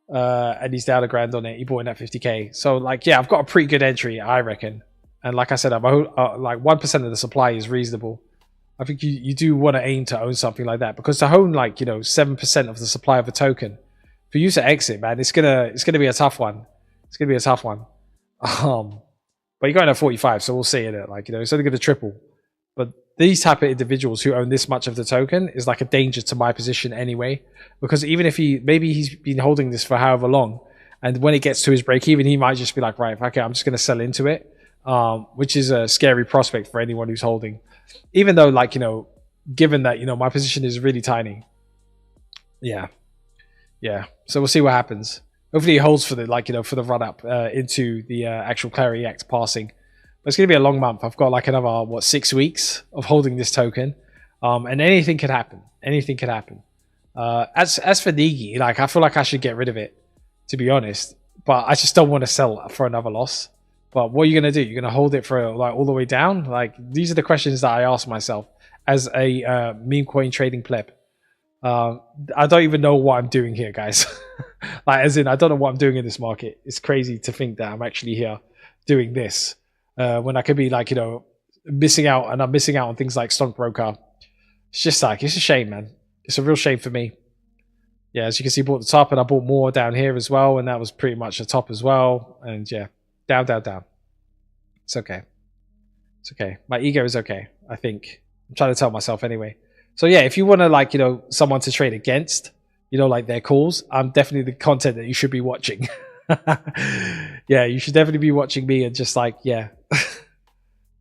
And he's down $1,000 on it. He bought in at 50K. So like, yeah, I've got a pretty good entry, I reckon. And like I said, I'm like 1% of the supply is reasonable. I think you do want to aim to own something like that, because to own like, you know, 7% of the supply of a token, for you to exit, man, it's gonna be a tough one. It's gonna be a tough one. But you're going at 45, so we'll see in it. Like, you know, it's only gonna triple. But these type of individuals who own this much of the token is like a danger to my position anyway, because even if maybe he's been holding this for however long, and when it gets to his break even, he might just be like, right, okay, I'm just gonna sell into it, which is a scary prospect for anyone who's holding. Even though, like, you know, given that, you know, my position is really tiny. Yeah. So we'll see what happens. Hopefully it holds for the, like, you know, for the run up into the actual Clarity Act passing. But it's going to be a long month. I've got like another, 6 weeks of holding this token. And anything could happen. Anything could happen. As for Nigi, like, I feel like I should get rid of it, to be honest. But I just don't want to sell for another loss. But what are you going to do? You're going to hold it for like all the way down? Like, these are the questions that I ask myself as a meme coin trading pleb. I don't even know what I'm doing here, guys. Like, as in, I don't know what I'm doing in this market. It's crazy to think that I'm actually here doing this when I could be, like, you know, missing out, and I'm missing out on things like Stockbroker. It's just like, it's a shame, man. It's a real shame for me. Yeah, as you can see, bought the top, and I bought more down here as well, and that was pretty much the top as well. And yeah, down. It's okay. It's okay. My ego is okay, I think. I'm trying to tell myself anyway. So yeah, if you want to, like, you know, someone to trade against, you know, like their calls, I'm definitely the content that you should be watching. Yeah, you should definitely be watching me, and just like, yeah.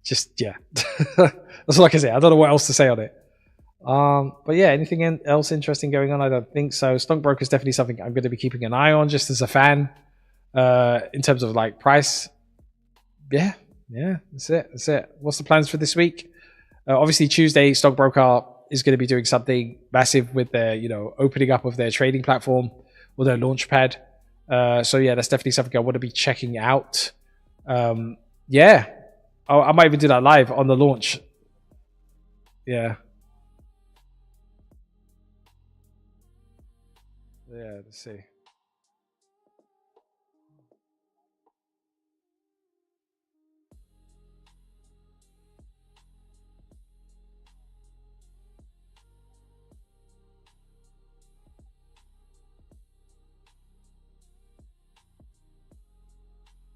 Just, yeah. That's all I can say. I don't know what else to say on it. But yeah, anything else interesting going on? I don't think so. Stockbroker is definitely something I'm going to be keeping an eye on, just as a fan. In terms of like price, yeah, that's it. What's the plans for this week? Obviously, Tuesday, Stockbroker is going to be doing something massive with their, you know, opening up of their trading platform or their launchpad. So yeah, that's definitely something I want to be checking out. Yeah, I might even do that live on the launch. Yeah. Yeah, let's see.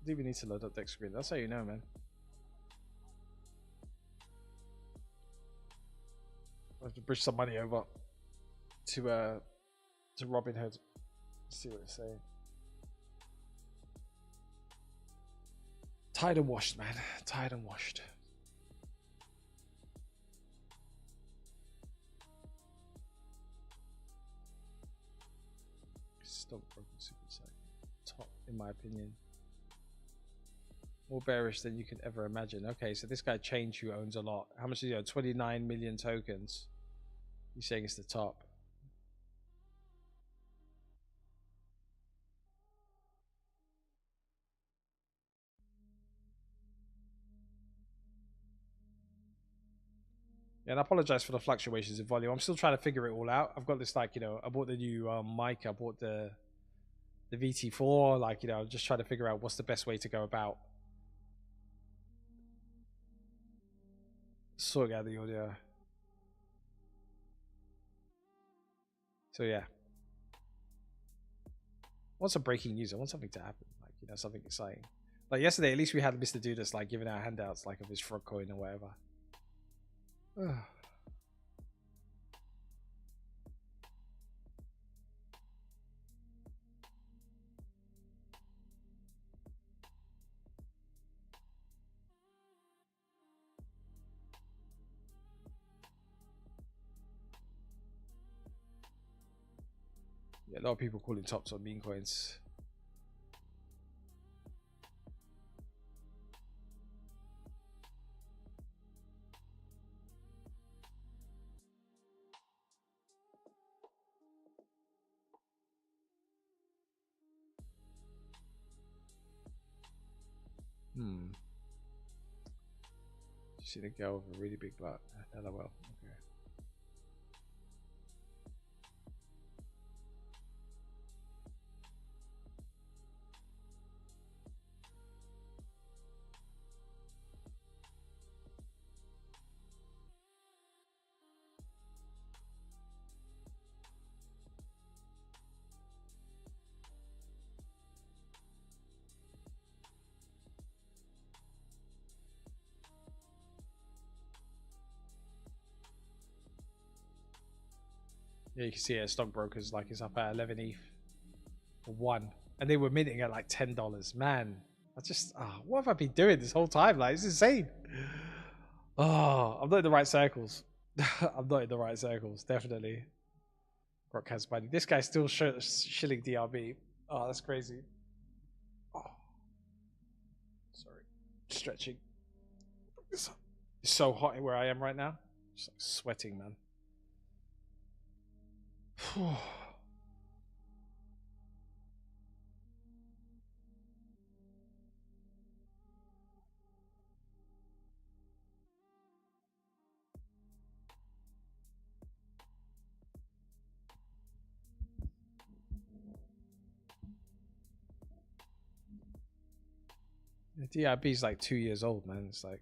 Do we need to load up deck screen? That's how you know, man. I have to bridge some money over to Robinhood. Let's see what it's saying. Tired and washed, man. Tired and washed. Stockbroker super site. Top, in my opinion. More bearish than you could ever imagine. Okay, so this guy Change, who owns a lot. How much is he own? 29 million tokens. He's saying it's the top. Yeah, and I apologize for the fluctuations in volume. I'm still trying to figure it all out. I've got this, like, you know, I bought the new mic. I bought the VT4. Like, you know, I'm just trying to figure out what's the best way to go about sorting out the audio. So yeah, I want some breaking news. I want something to happen, like, you know, something exciting. Like yesterday, at least we had Mr. Dudas like giving out handouts, like, of his frog coin or whatever. Yeah, a lot of people calling tops on meme coins. See the girl with a really big butt. LOL. Okay. Yeah, you can see it. Stockbrokers like it's up at 11 ETH for one, and they were minting at like $10. Man, I just what have I been doing this whole time? Like, it's insane. Oh, I'm not in the right circles. I'm not in the right circles. Definitely. Rock has money. This guy's still shilling DRB. Oh, that's crazy. Oh, sorry. Stretching. It's so hot where I am right now. Just like sweating, man. The DRB is like 2 years old, man. It's like,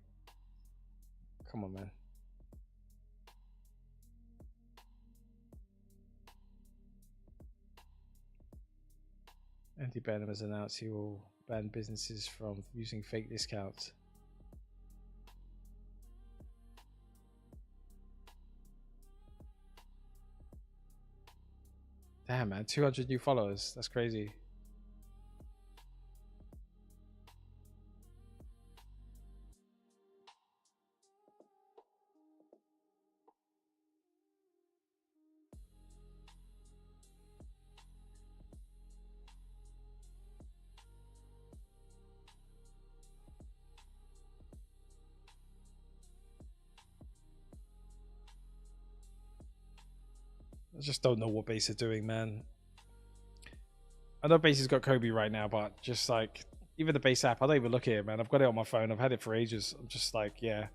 come on, man. Anti-Banham has announced he will ban businesses from using fake discounts. Damn, man. 200 new followers. That's crazy. I just don't know what Base are doing, man. I know Base has got Kobe right now, but just like even the Base app, I don't even look at it, man. I've got it on my phone. I've had it for ages. I'm just like, yeah.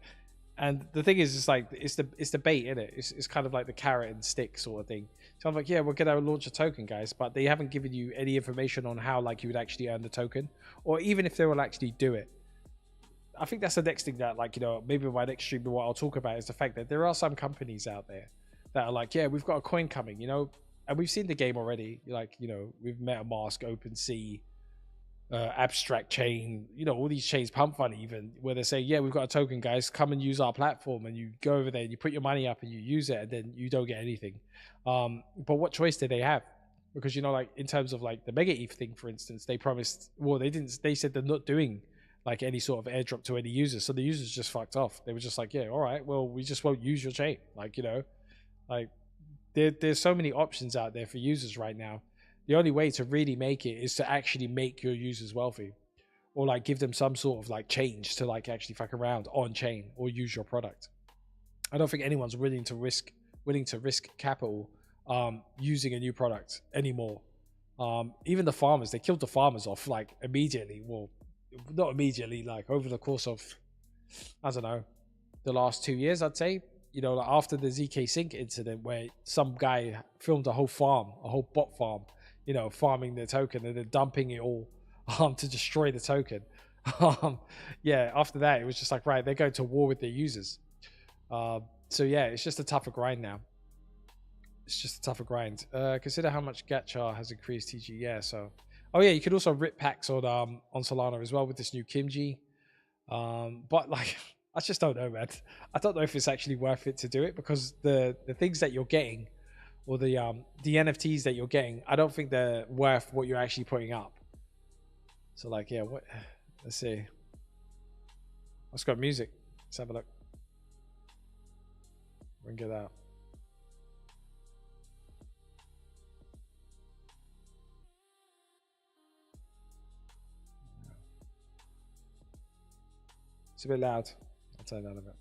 And the thing is, it's like it's the bait, isn't it? It's kind of like the carrot and stick sort of thing. So I'm like, yeah, we're gonna launch a token, guys, but they haven't given you any information on how like you would actually earn the token, or even if they will actually do it. I think that's the next thing that, like, you know, maybe my next stream, what I'll talk about is the fact that there are some companies out there that are like, yeah, we've got a coin coming, you know, and we've seen the game already. Like, you know, with MetaMask, OpenSea, Abstract Chain, you know, all these chains, Pump Fund even, where they say, yeah, we've got a token, guys, come and use our platform, and you go over there and you put your money up and you use it, and then you don't get anything. But what choice did they have? Because, you know, like in terms of like the Mega ETH thing, for instance, they promised, well, they didn't, they said they're not doing like any sort of airdrop to any users. So the users just fucked off. They were just like, yeah, all right, well, we just won't use your chain. Like, you know, like there's so many options out there for users right now. The only way to really make it is to actually make your users wealthy, or like give them some sort of like change to like actually fuck around on chain or use your product. I don't think anyone's willing to risk capital using a new product anymore. Even the farmers, they killed the farmers off like immediately. Well, not immediately, like over the course of, I don't know, the last 2 years, I'd say. You know, like after the ZK Sync incident where some guy filmed a whole farm, a whole bot farm, you know, farming the token and then dumping it all to destroy the token. Yeah, after that, it was just like, right, they're going to war with their users. So yeah, it's just a tougher grind now. It's just a tougher grind. Consider how much Gacha has increased TG. Yeah, so oh yeah, you could also rip packs on Solana as well with this new Kimji. But like, I just don't know, man. I don't know if it's actually worth it to do it, because the things that you're getting, or the NFTs that you're getting, I don't think they're worth what you're actually putting up. So like, yeah, what? Let's see. Let's go music. Let's have a look. Bring it out. It's a bit loud. I'll turn that a bit.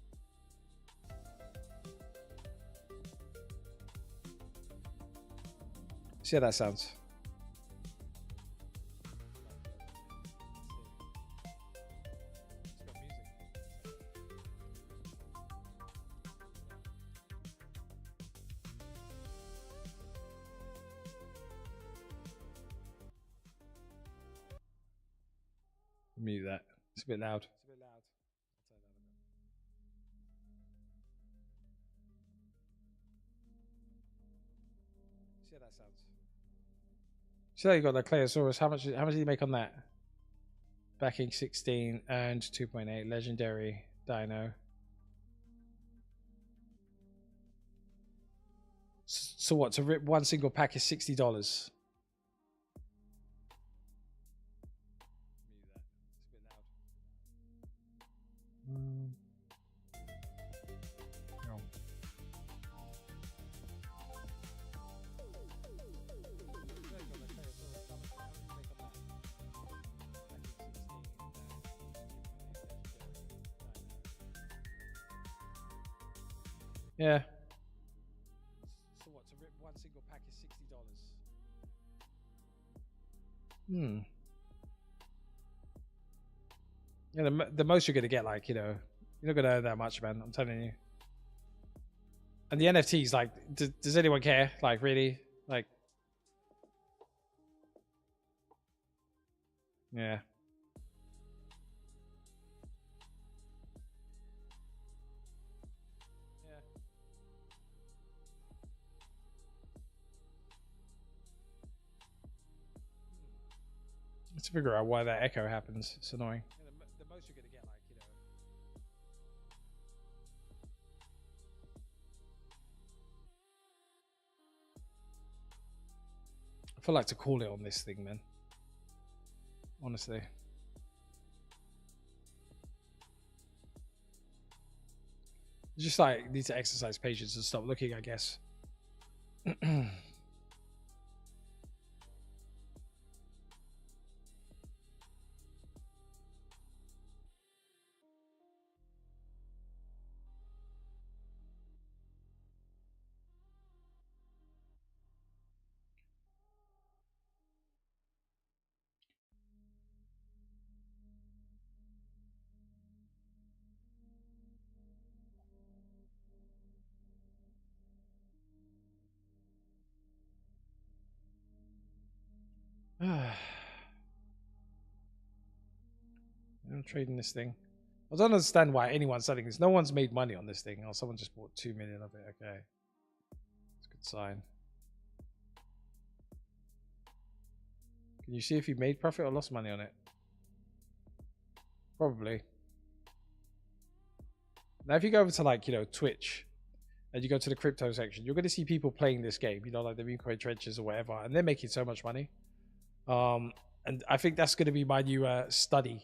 See how that sounds. Mute that. It's a bit loud. See how that sounds. So you got the Kleosaurus. How much did you make on that? Backing 16 and 2.8 legendary dino. So what? To rip one single pack is $60. Yeah. So what? To rip one single pack is $60. Yeah, the most you're gonna get, like, you're not gonna earn that much, man. I'm telling you. And the NFTs, like, does anyone care? Like, really? Like, yeah. Let's figure out why that echo happens. It's annoying. Yeah, the most you're gonna get, like, I feel like to call it on this thing, man. Honestly. Just like need to exercise patience and stop looking, I guess. I'm trading this thing. I don't understand why anyone's selling this. No one's made money on this thing. Oh, someone just bought 2 million of it. Okay. It's a good sign. Can you see if you made profit or lost money on it? Probably. Now, if you go over to, like, Twitch and you go to the crypto section, you're going to see people playing this game, like the Bitcoin trenches or whatever, and they're making so much money. And I think that's going to be my new study,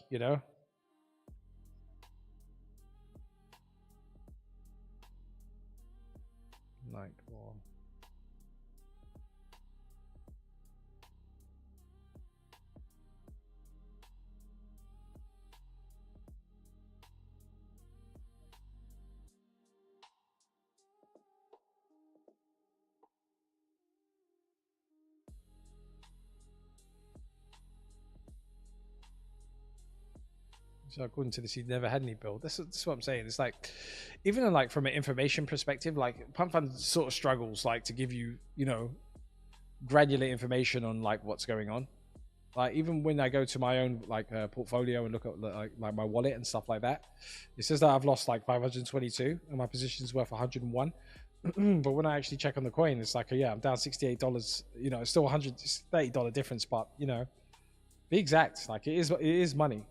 Like, well, so according to this, he never had any build. That's what I'm saying. It's like, even like from an information perspective, like Pump Fund sort of struggles like to give you, granular information on like what's going on. Like even when I go to my own like portfolio and look at like my wallet and stuff like that, it says that I've lost like 522 and my position's worth 101. But when I actually check on the coin, it's like, yeah, I'm down $68. It's still $130 difference, but be exact, like it is money.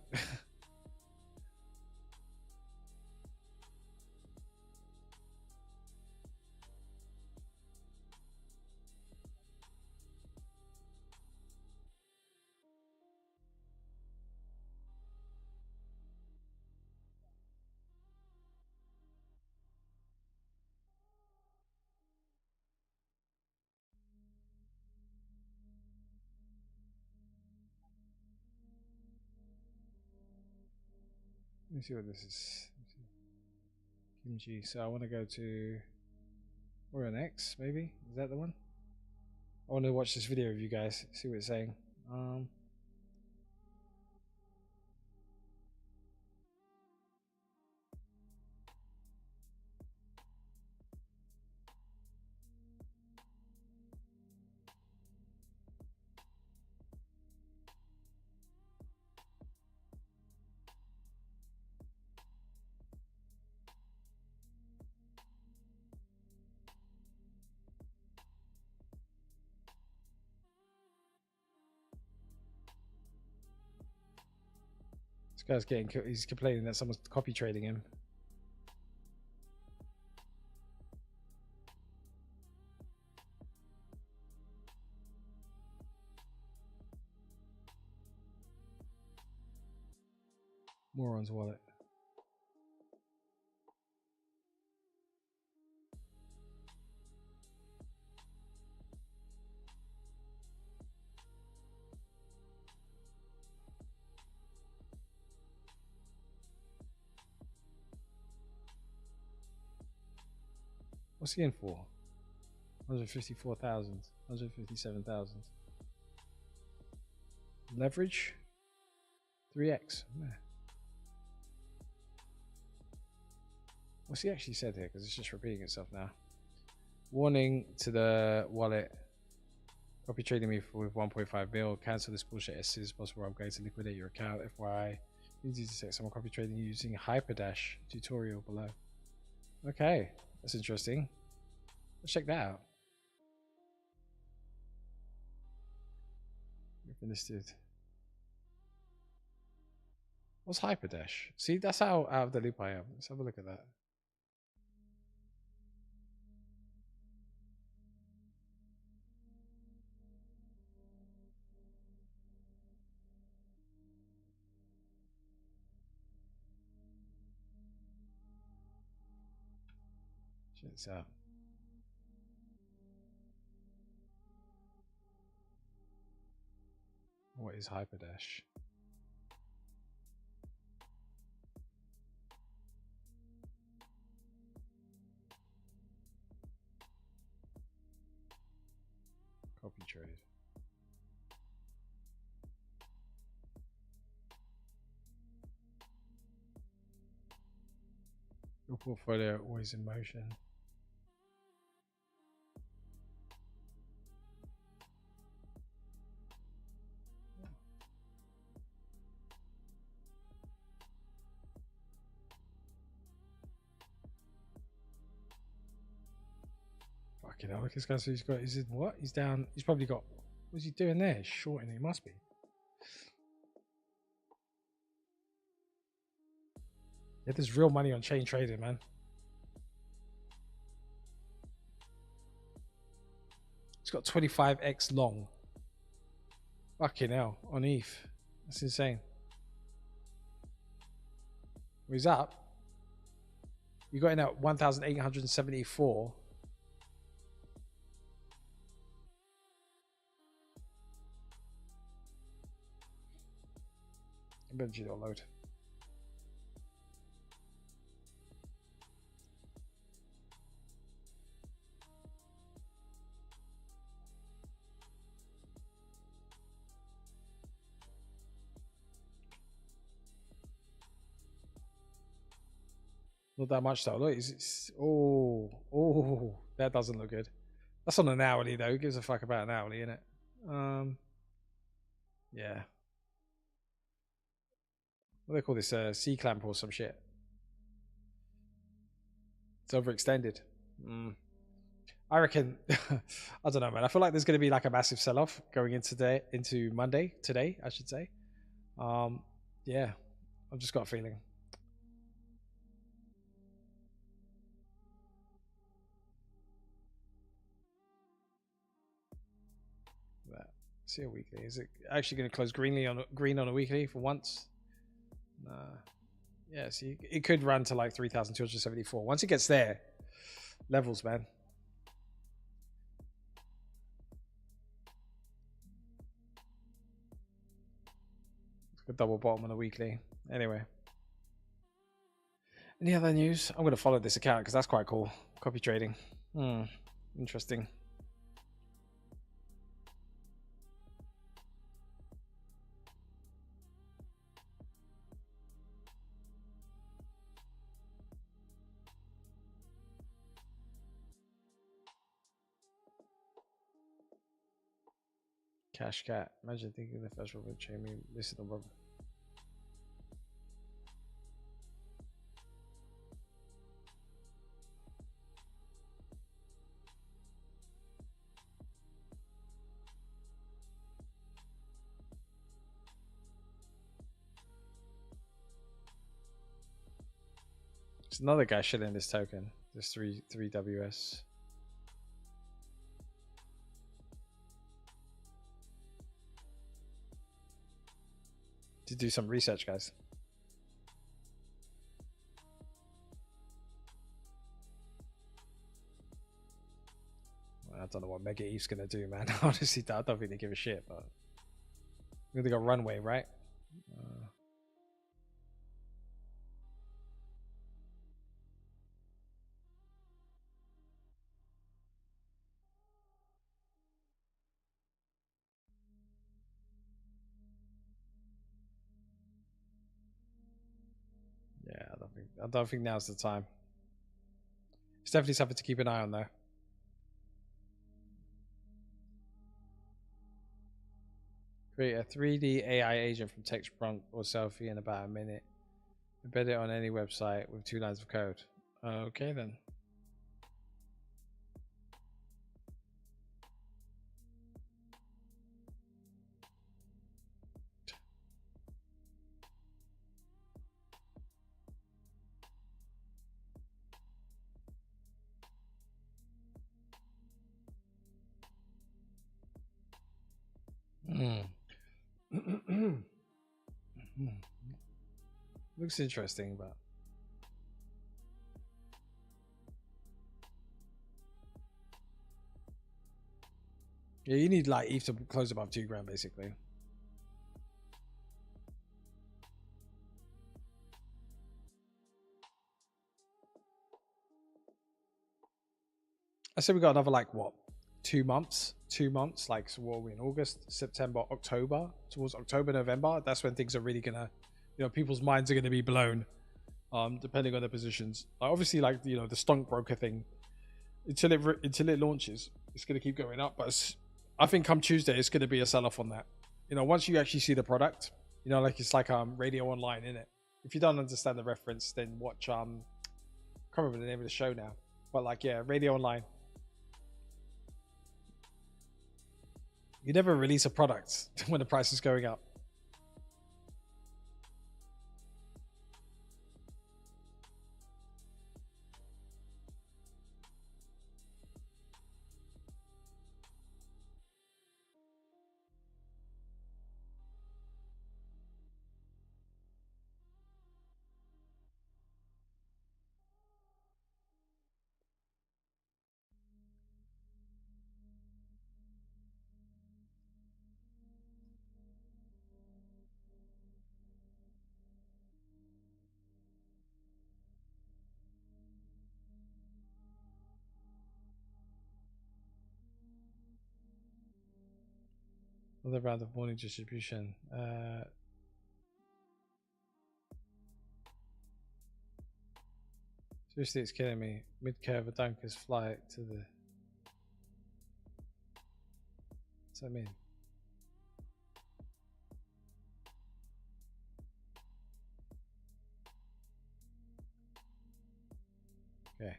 me see what this is. Kimchi. So I want to go to or an X, maybe? Is that the one? I want to watch this video of you guys, see what it's saying. This guy's he's complaining that someone's copy trading him. Moron's wallet. What's he in for? 154,000, 157,000. Leverage? 3x. Man. What's he actually said here? Because it's just repeating itself now. Warning to the wallet. Copy trading me with 1.5 mil. Cancel this bullshit as soon as possible. I'm going to liquidate your account. FYI. Easy to detect someone copy trading using Hyperdash tutorial below. Okay, that's interesting. Let's check that out. Listed. What's Hyperdash? See, that's how out of the loop I am. Let's have a look at that. Check this out. What is Hyperdash? Copy trade. Your portfolio always in motion. Fucking hell, look at this guy. So he's in what? He's down. He's probably got. What's he doing there? He's shorting. He must be. Yeah, there's real money on chain trading, man. It's got 25x long. Fucking hell, on ETH. That's insane. Well, he's up. You got in at 1,874. Eventually it'll load. Not that much though. Look, oh, that doesn't look good. That's on an hourly though. Who gives a fuck about an hourly, innit? Yeah. What do they call this? C clamp or some shit. It's overextended. I reckon. I don't know, man. I feel like there's going to be like a massive sell-off going into Monday today, I should say. Yeah, I've just got a feeling. See a weekly. Is it actually going to close green on a weekly for once? Nah. Yeah, see, it could run to like 3,274. Once it gets there, levels, man. It's a double bottom on a weekly. Anyway. Any other news? I'm going to follow this account because that's quite cool. Copy trading. Interesting. Cash cat. Imagine thinking the first one would chain me. Listen to Rob. There's another guy shilling this token. This 3WS. To do some research, guys. I don't know what Mega Eve's gonna do, man. Honestly, I don't think they give a shit. But they got runway, right? Yeah, I don't think now's the time. It's definitely something to keep an eye on, though. Create a 3D AI agent from text prompt or selfie in about a minute. Embed it on any website with 2 lines of code. Okay, then. Looks interesting, but yeah, you need like ETH to close above 2 grand, basically. I said we got another like what, 2 months? 2 months, like so what are we in August, September, October, towards October, November. That's when things are really gonna, people's minds are gonna be blown, depending on their positions. Obviously, like the stonk broker thing, until it launches, it's gonna keep going up. But I think come Tuesday, it's gonna be a sell off on that. Once you actually see the product, like it's like Radio Online, in it. If you don't understand the reference, then watch I can't remember the name of the show now, but like yeah, Radio Online. You never release a product when the price is going up. Another round of morning distribution. Seriously, it's killing me. Mid curve, a dunkers fly to the. What's that mean? Okay.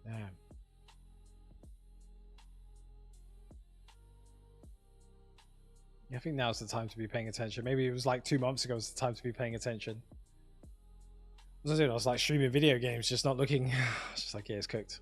Damn. Yeah, I think now's the time to be paying attention. Maybe it was like 2 months ago was the time to be paying attention. I was doing? I was like streaming video games, just not looking. It's just like, yeah, it's cooked.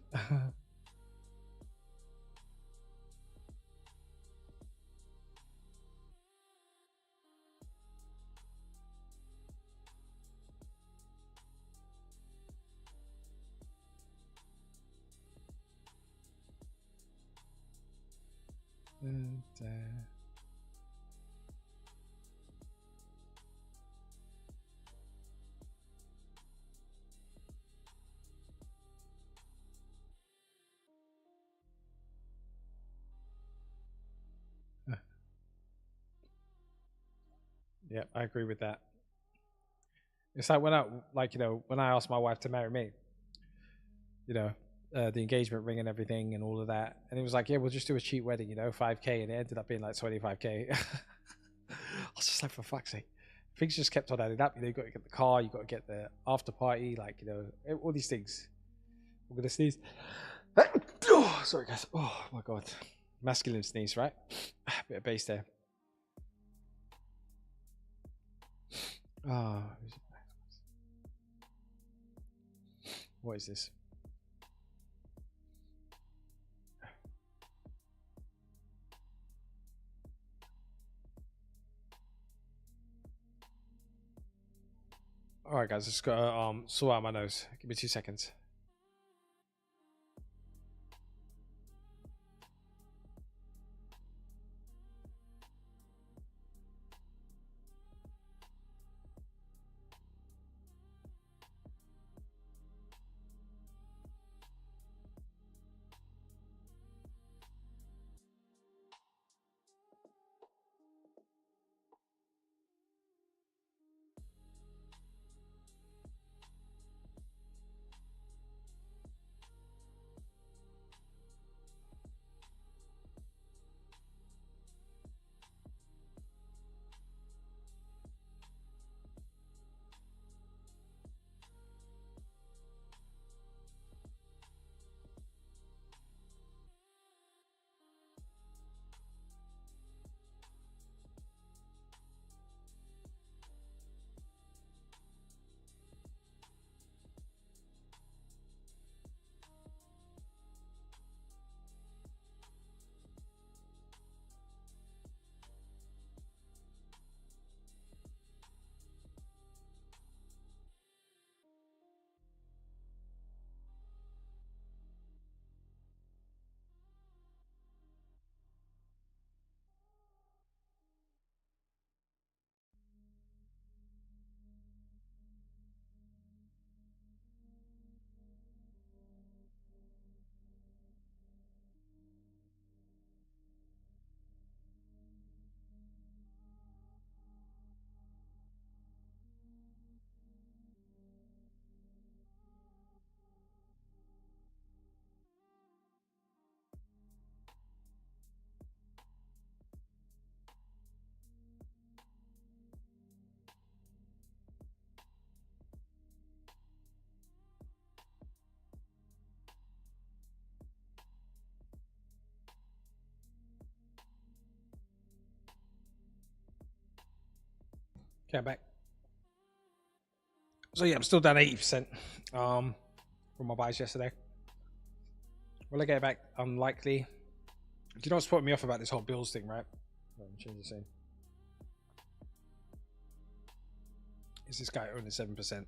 And, yeah, I agree with that. It's like when when I asked my wife to marry me, you know, the engagement ring and everything and all of that, and it was like, yeah, we'll just do a cheap wedding, 5K, and it ended up being like 25K. I was just like, for fuck's sake, things just kept on adding up. You got to get the car, you got to get the after party, all these things. I'm gonna sneeze. Oh, sorry, guys. Oh my god, masculine sneeze, right? Bit of bass there. Ah, what is this? All right, guys, just gotta sort out my nose. Give me 2 seconds. Okay, I'm back. So yeah, I'm still down 80% from my buys yesterday. Will I get it back? Unlikely. Do you know what's putting me off about this whole bills thing, right? Change the scene. Is this guy owning 7%?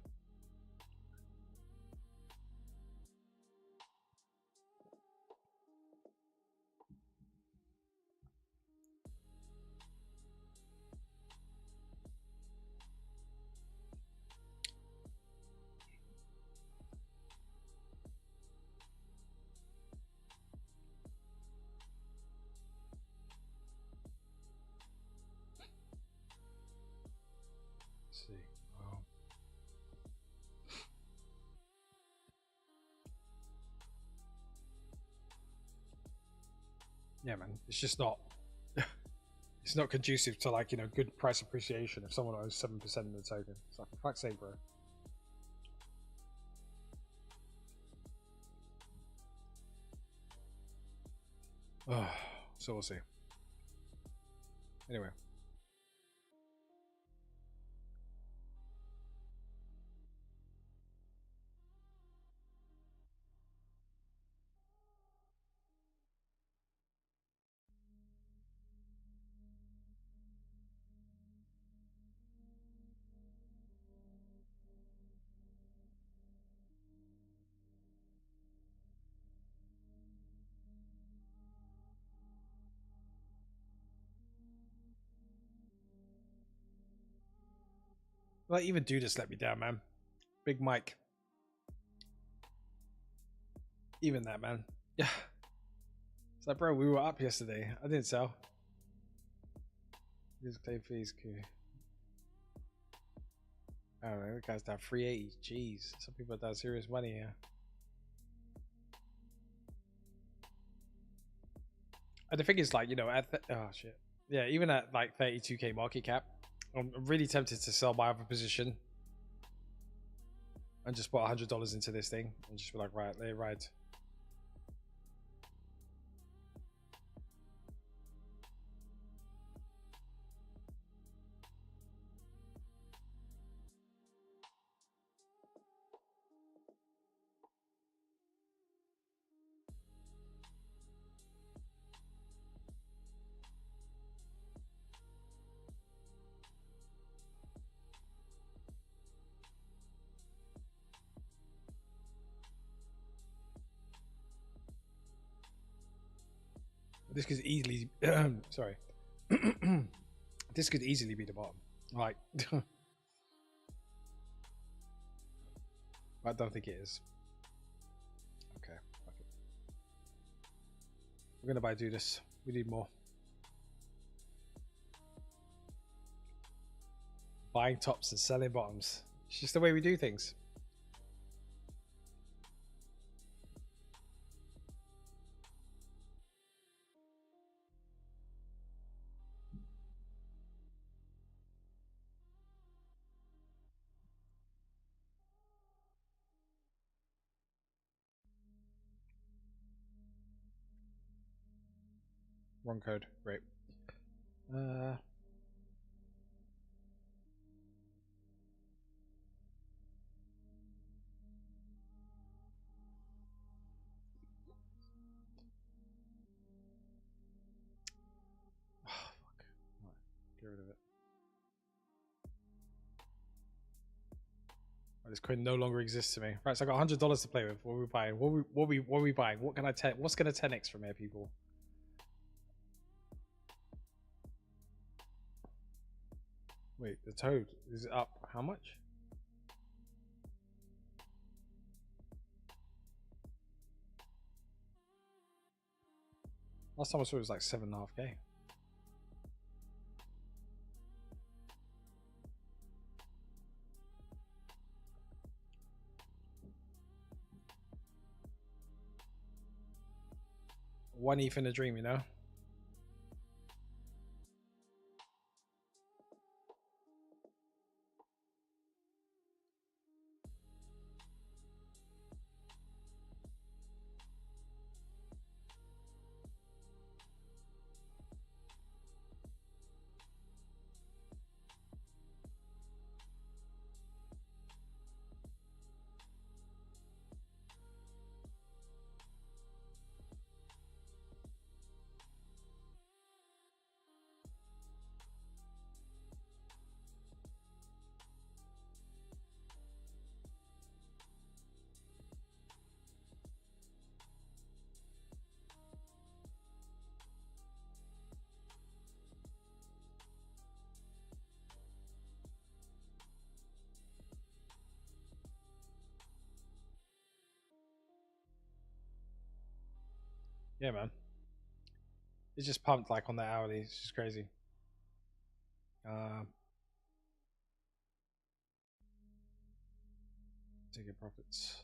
See. Oh. Yeah, man. It's just not. It's not conducive to good price appreciation if someone owns 7% of the token. It's like, for fuck's sake, bro. So we'll see. Anyway. Like, even Dudas let me down, man. Big Mike. Even that, man. Yeah. It's like, bro, we were up yesterday. I didn't sell. Just claim fees, cool. I don't know, the guy's down 380. Jeez. Some people are down serious money here. And the thing is, like, you know, at oh shit. Yeah, even at like 32k market cap, I'm really tempted to sell my other position and just put $100 into this thing and just be like, right, let it ride. This could easily, sorry, this could easily be the bottom. Like, I don't think it is. Okay, okay. We're gonna do this. We need more. Buying tops and selling bottoms. It's just the way we do things. Wrong code. Great. Oh, fuck. Right. Get rid of it. This coin no longer exists to me. Right, so I got $100 to play with. What are we buying? What are we buying? What can I what's gonna 10x from here, people? Wait, the toad is up how much? Last time I saw it was like 7.5k. One ETH in a dream, you know? Yeah, man. It's just pumped like on the hourly. It's just crazy. Taking profits.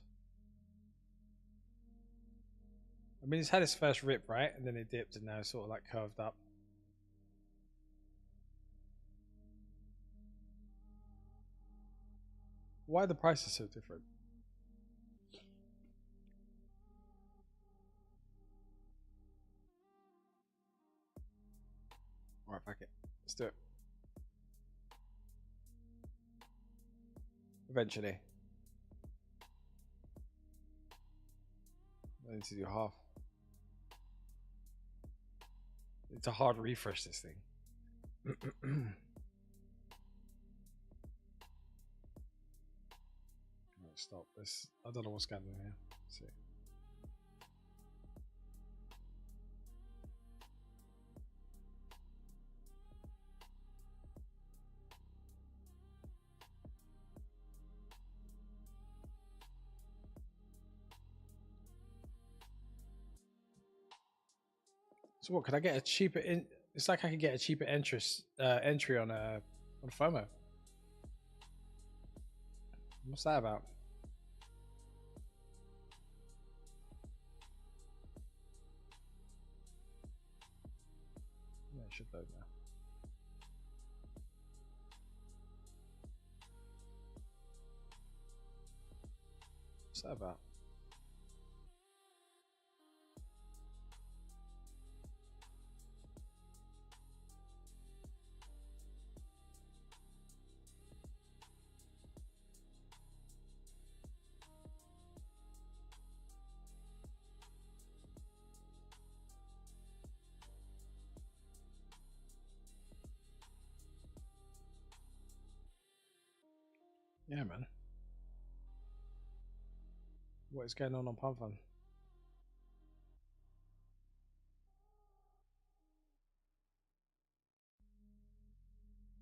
I mean, it's had its first rip, right? And then it dipped and now it's sort of like curved up. Why are the prices so different? Alright, fuck it. Let's do it. Eventually. I need to do half. It's a hard refresh, this thing. Right, stop this. I don't know what's going on here. Let's see. So what? Could I get a cheaper? It's like I could get a cheaper entry on FOMO. What's that about? Yeah, it should load now. What's that about? Yeah, man. What is going on Pump Fun?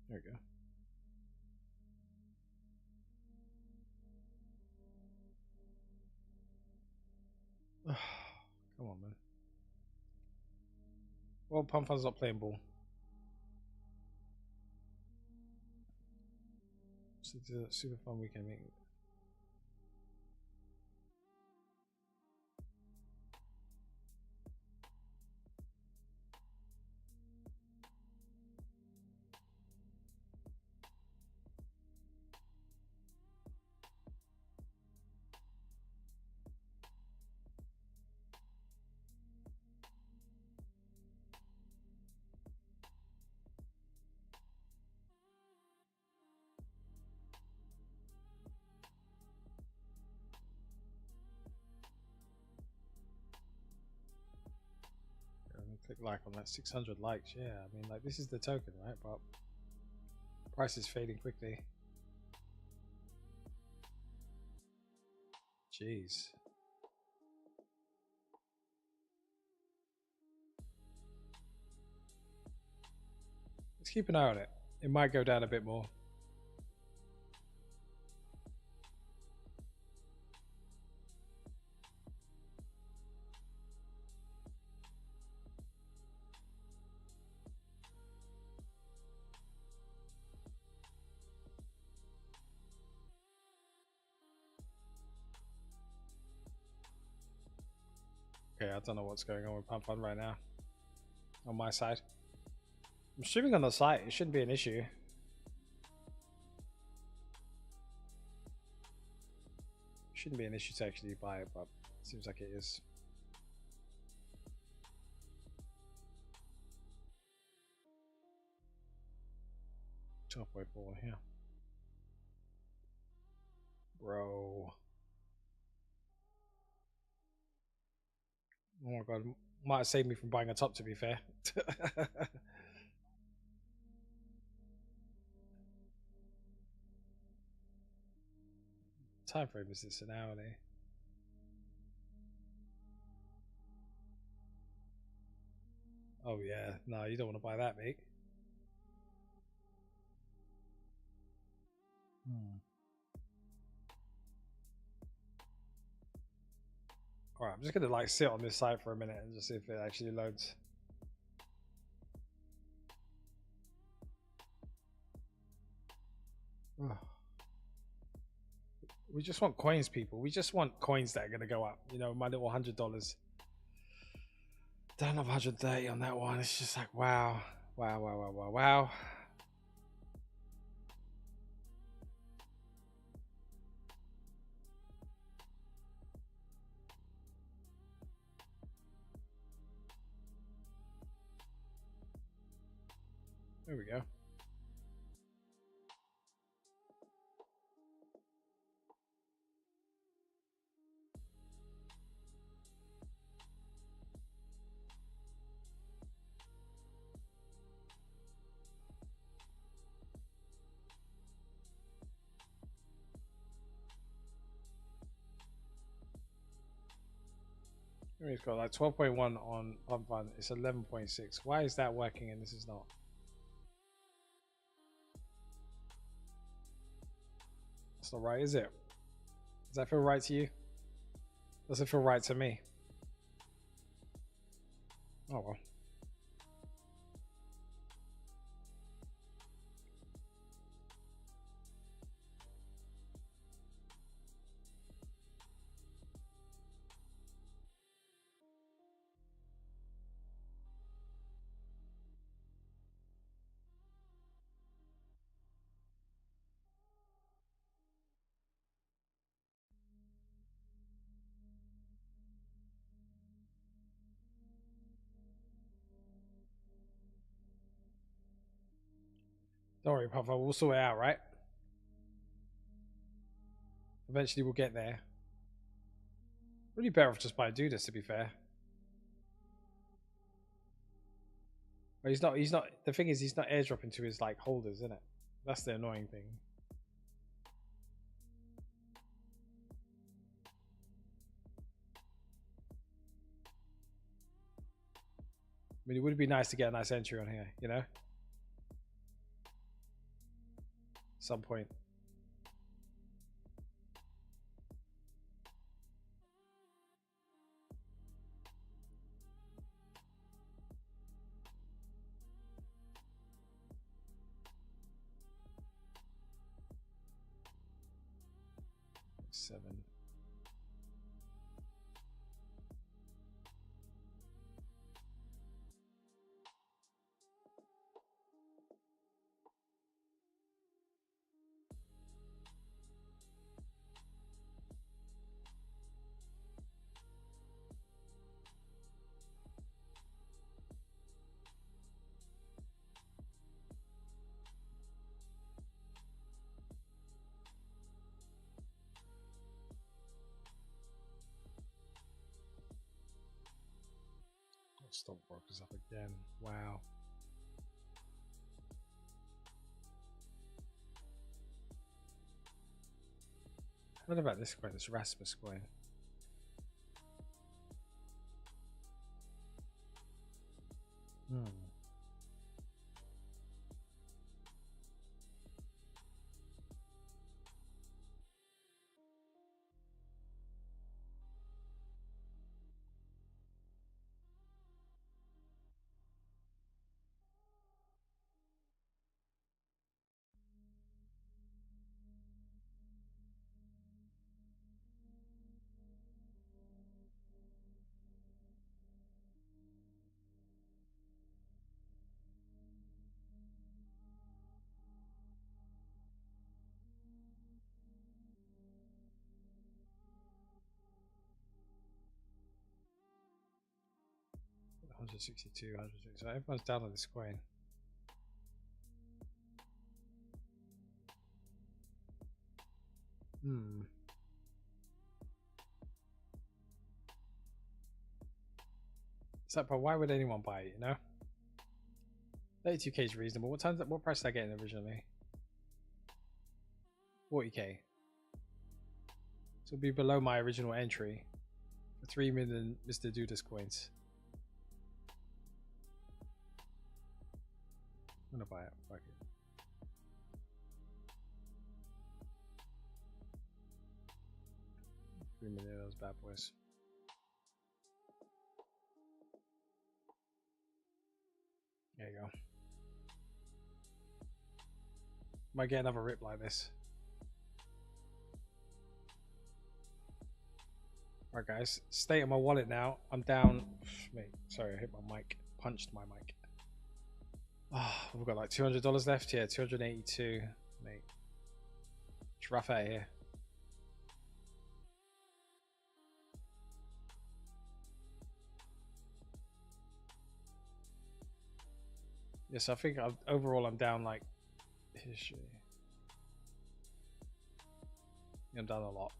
There we go. Come on, man. Well, Pump Fun's not playing ball. So it's a super fun weekend meeting. Click like on that 600 likes. Yeah, I mean, like, this is the token, right? But price is fading quickly. Jeez. Let's keep an eye on it. It might go down a bit more. Okay, I don't know what's going on with Pump Fun right now on my side. I'm streaming on the site. It shouldn't be an issue. Shouldn't be an issue to actually buy it, but it seems like it is. Top-way ball here. Bro. Oh my god. Might have saved me from buying a top, to be fair. Time frame is this, an hourly? Oh yeah, no, you don't want to buy that, mate. Alright, I'm just gonna like sit on this site for a minute and just see if it actually loads. We just want coins, people. We just want coins that are gonna go up. You know, my little $100. Down of 130 on that one. It's just like wow. Wow, wow, wow, wow, wow. There we go. It's got like 12.1 on Pump Fun. It's 11.6. Why is that working and this is not? That's not right, is it? Does that feel right to you? Does it feel right to me? Oh well. Don't worry, Papa. We'll sort it out, right? Eventually, we'll get there. Really better off just buying Dudas, to be fair. But he's not. He's not. The thing is, he's not airdropping to his like holders, isn't it? That's the annoying thing. I mean, it would be nice to get a nice entry on here, you know? Some point. Seven. Stock brokers up again. Wow. What about this coin? This Rasmus coin. Hmm. $162, $160. So everyone's down on this coin. Hmm. It's like, but why would anyone buy it, you know? 32k is reasonable. What price did I get in originally? 40k. So it'll be below my original entry. For 3 million Mr. Dudas coins. I'm gonna buy it. Fuck it. $3 million of those bad boys. There you go. Might get another rip like this. Alright guys, state of my wallet now. I'm down. Mate, sorry, I hit my mic. Punched my mic. Oh, we've got like $200 left here. 282. Mate, it's rough out here. Yes, I think overall I'm down like history. I'm down a lot.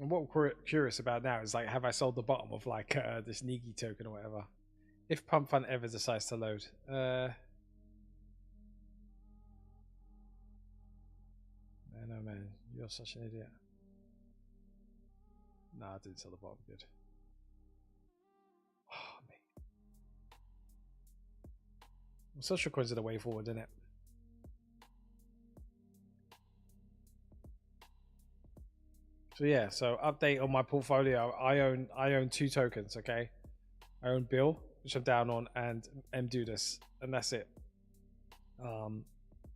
And what we're curious about now is like, have I sold the bottom of like this Nigi token or whatever? If Pump Fund ever decides to load. No, man, you're such an idiot. Nah, I didn't sell the bottom. Good. Oh, mate. Well, social coins are the way forward, isn't it? So yeah, so update on my portfolio. I own 2 tokens, okay? I own Bill, which I'm down on, and Mdudas, and that's it.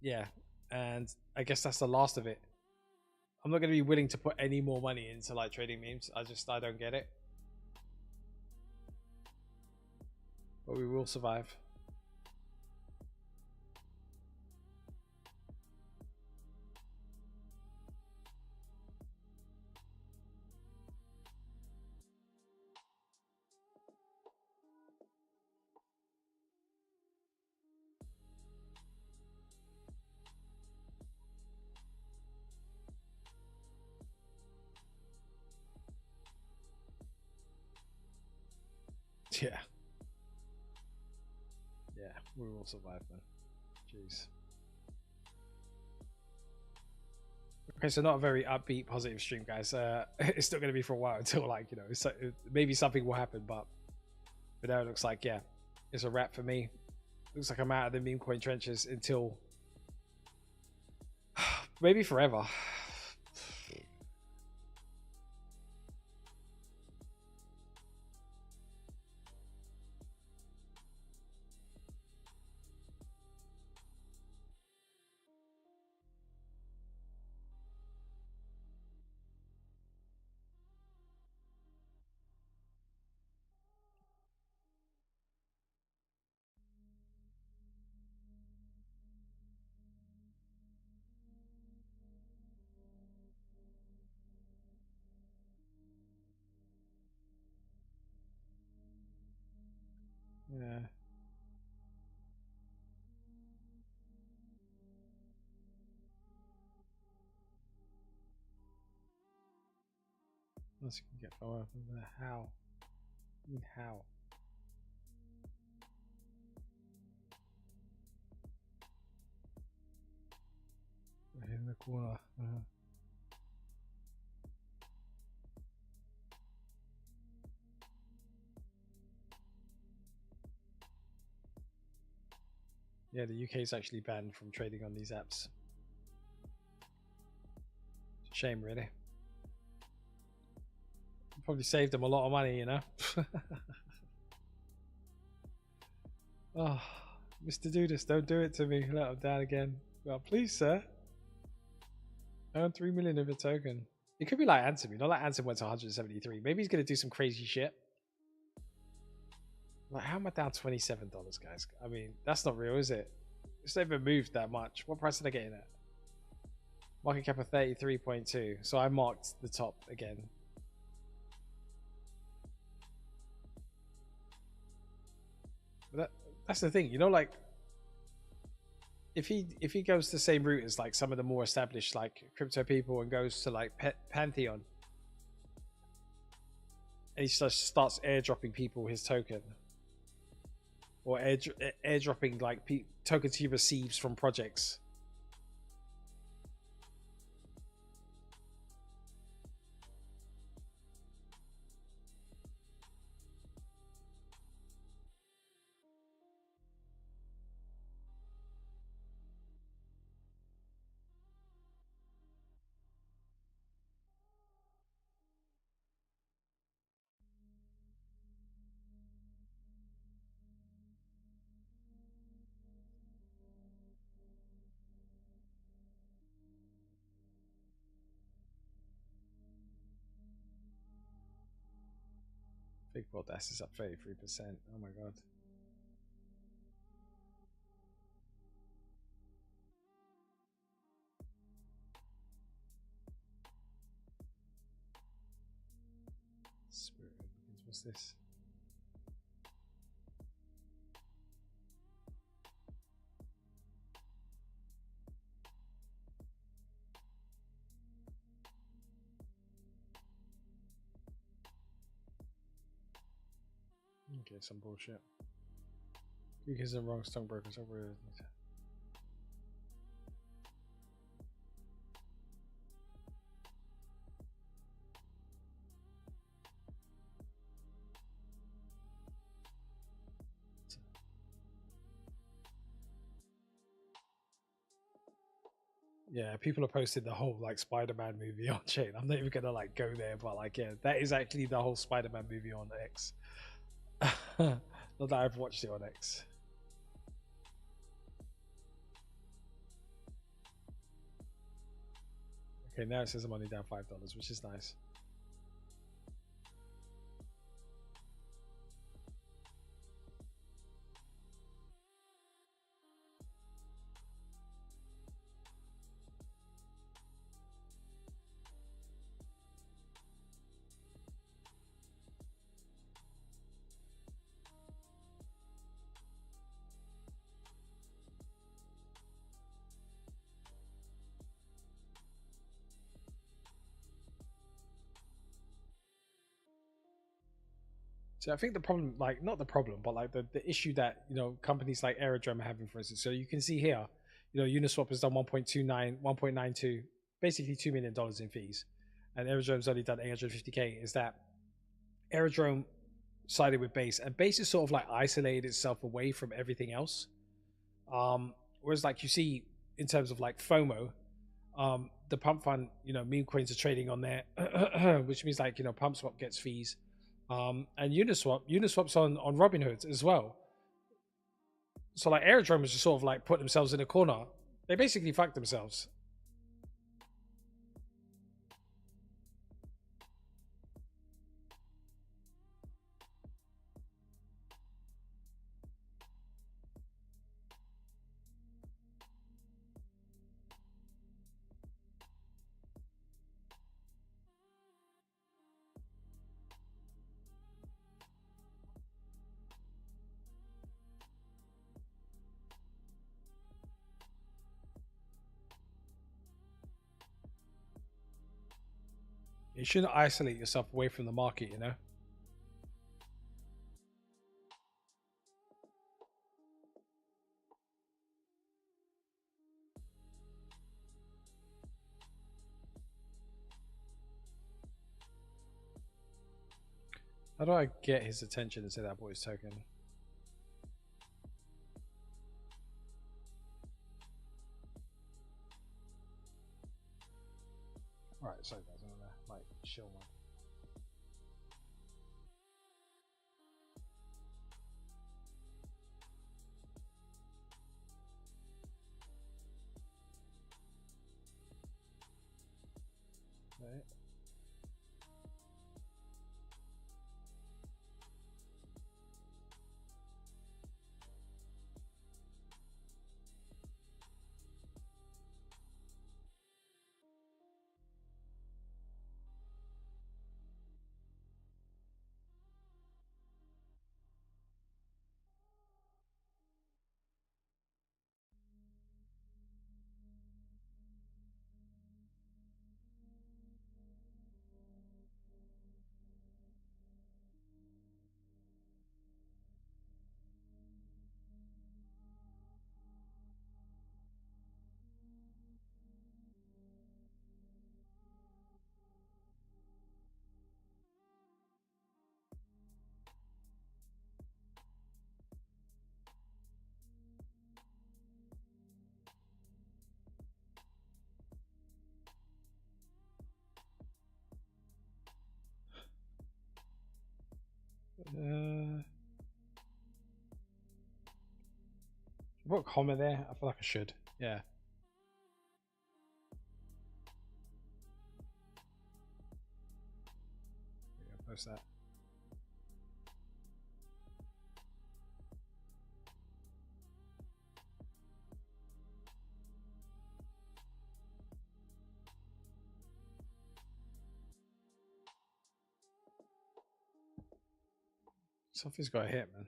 Yeah, and I guess that's the last of it. I'm not going to be willing to put any more money into like trading memes. I don't get it. But we will survive. Yeah. Yeah, we will survive, man. Jeez. Okay, so not a very upbeat, positive stream, guys. It's still going to be for a while until, like, you know, maybe something will happen, but now it looks like, yeah, it's a wrap for me. Looks like I'm out of the meme coin trenches until maybe forever. Yeah. Unless you can get far from there. How? I mean, how? In the corner. Yeah, the UK is actually banned from trading on these apps. Shame, really. Probably saved them a lot of money, you know. Oh, Mr. Dudas, don't do it to me. Let him down again. Well, please, sir. Earn 3 million of a token. It could be like Ansem. You know, like Ansem went to 173. Maybe he's gonna do some crazy shit. Like, how am I down $27, guys? I mean, that's not real, is it? It's not even moved that much. What price did I get in at? Market cap of 33.2. So I marked the top again. But that's the thing, you know, like if he goes the same route as like some of the more established like crypto people and goes to like Pantheon and he starts airdropping people his token or airdropping like tokens he receives from projects. Big Bot Das is up 33%. Oh my god. Spirit Beacons, what's this? Okay, some bullshit. Because the wrong stockbrokers over. Yeah, people are posting the whole like Spider-Man movie on chain. I'm not even gonna like go there, but like yeah, that is actually the whole Spider-Man movie on X. Not that I've watched it on X. Okay, now it says I'm only down $5, which is nice. So I think the problem, like not the problem, but like the issue that companies like Aerodrome are having, for instance. So you can see here, Uniswap has done 1.29, 1.92, basically $2 million in fees, and Aerodrome's only done 850K. Is that Aerodrome sided with Base, and Base is sort of like isolated itself away from everything else. Whereas like you see in terms of like FOMO, the pump fund, meme coins are trading on there, which means like PumpSwap gets fees. And Uniswap's on Robinhood as well. So like Aerodrome is just sort of like put themselves in a corner. They basically fucked themselves. You shouldn't isolate yourself away from the market, How do I get his attention and say that boy's token? Alright, sorry guys, I'm gonna like chill one. Right. Put a comma there. I feel like I should. Yeah. Post that. Something's got to hit, man.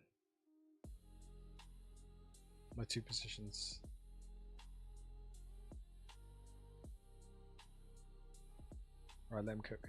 My two positions. Alright, let him cook.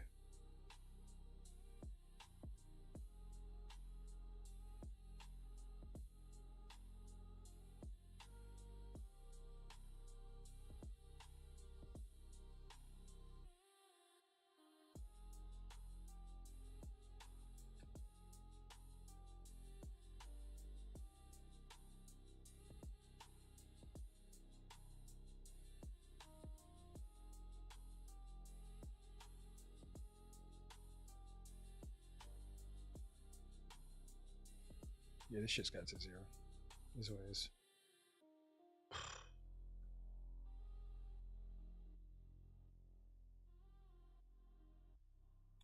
Yeah, this shit's going to zero. As always.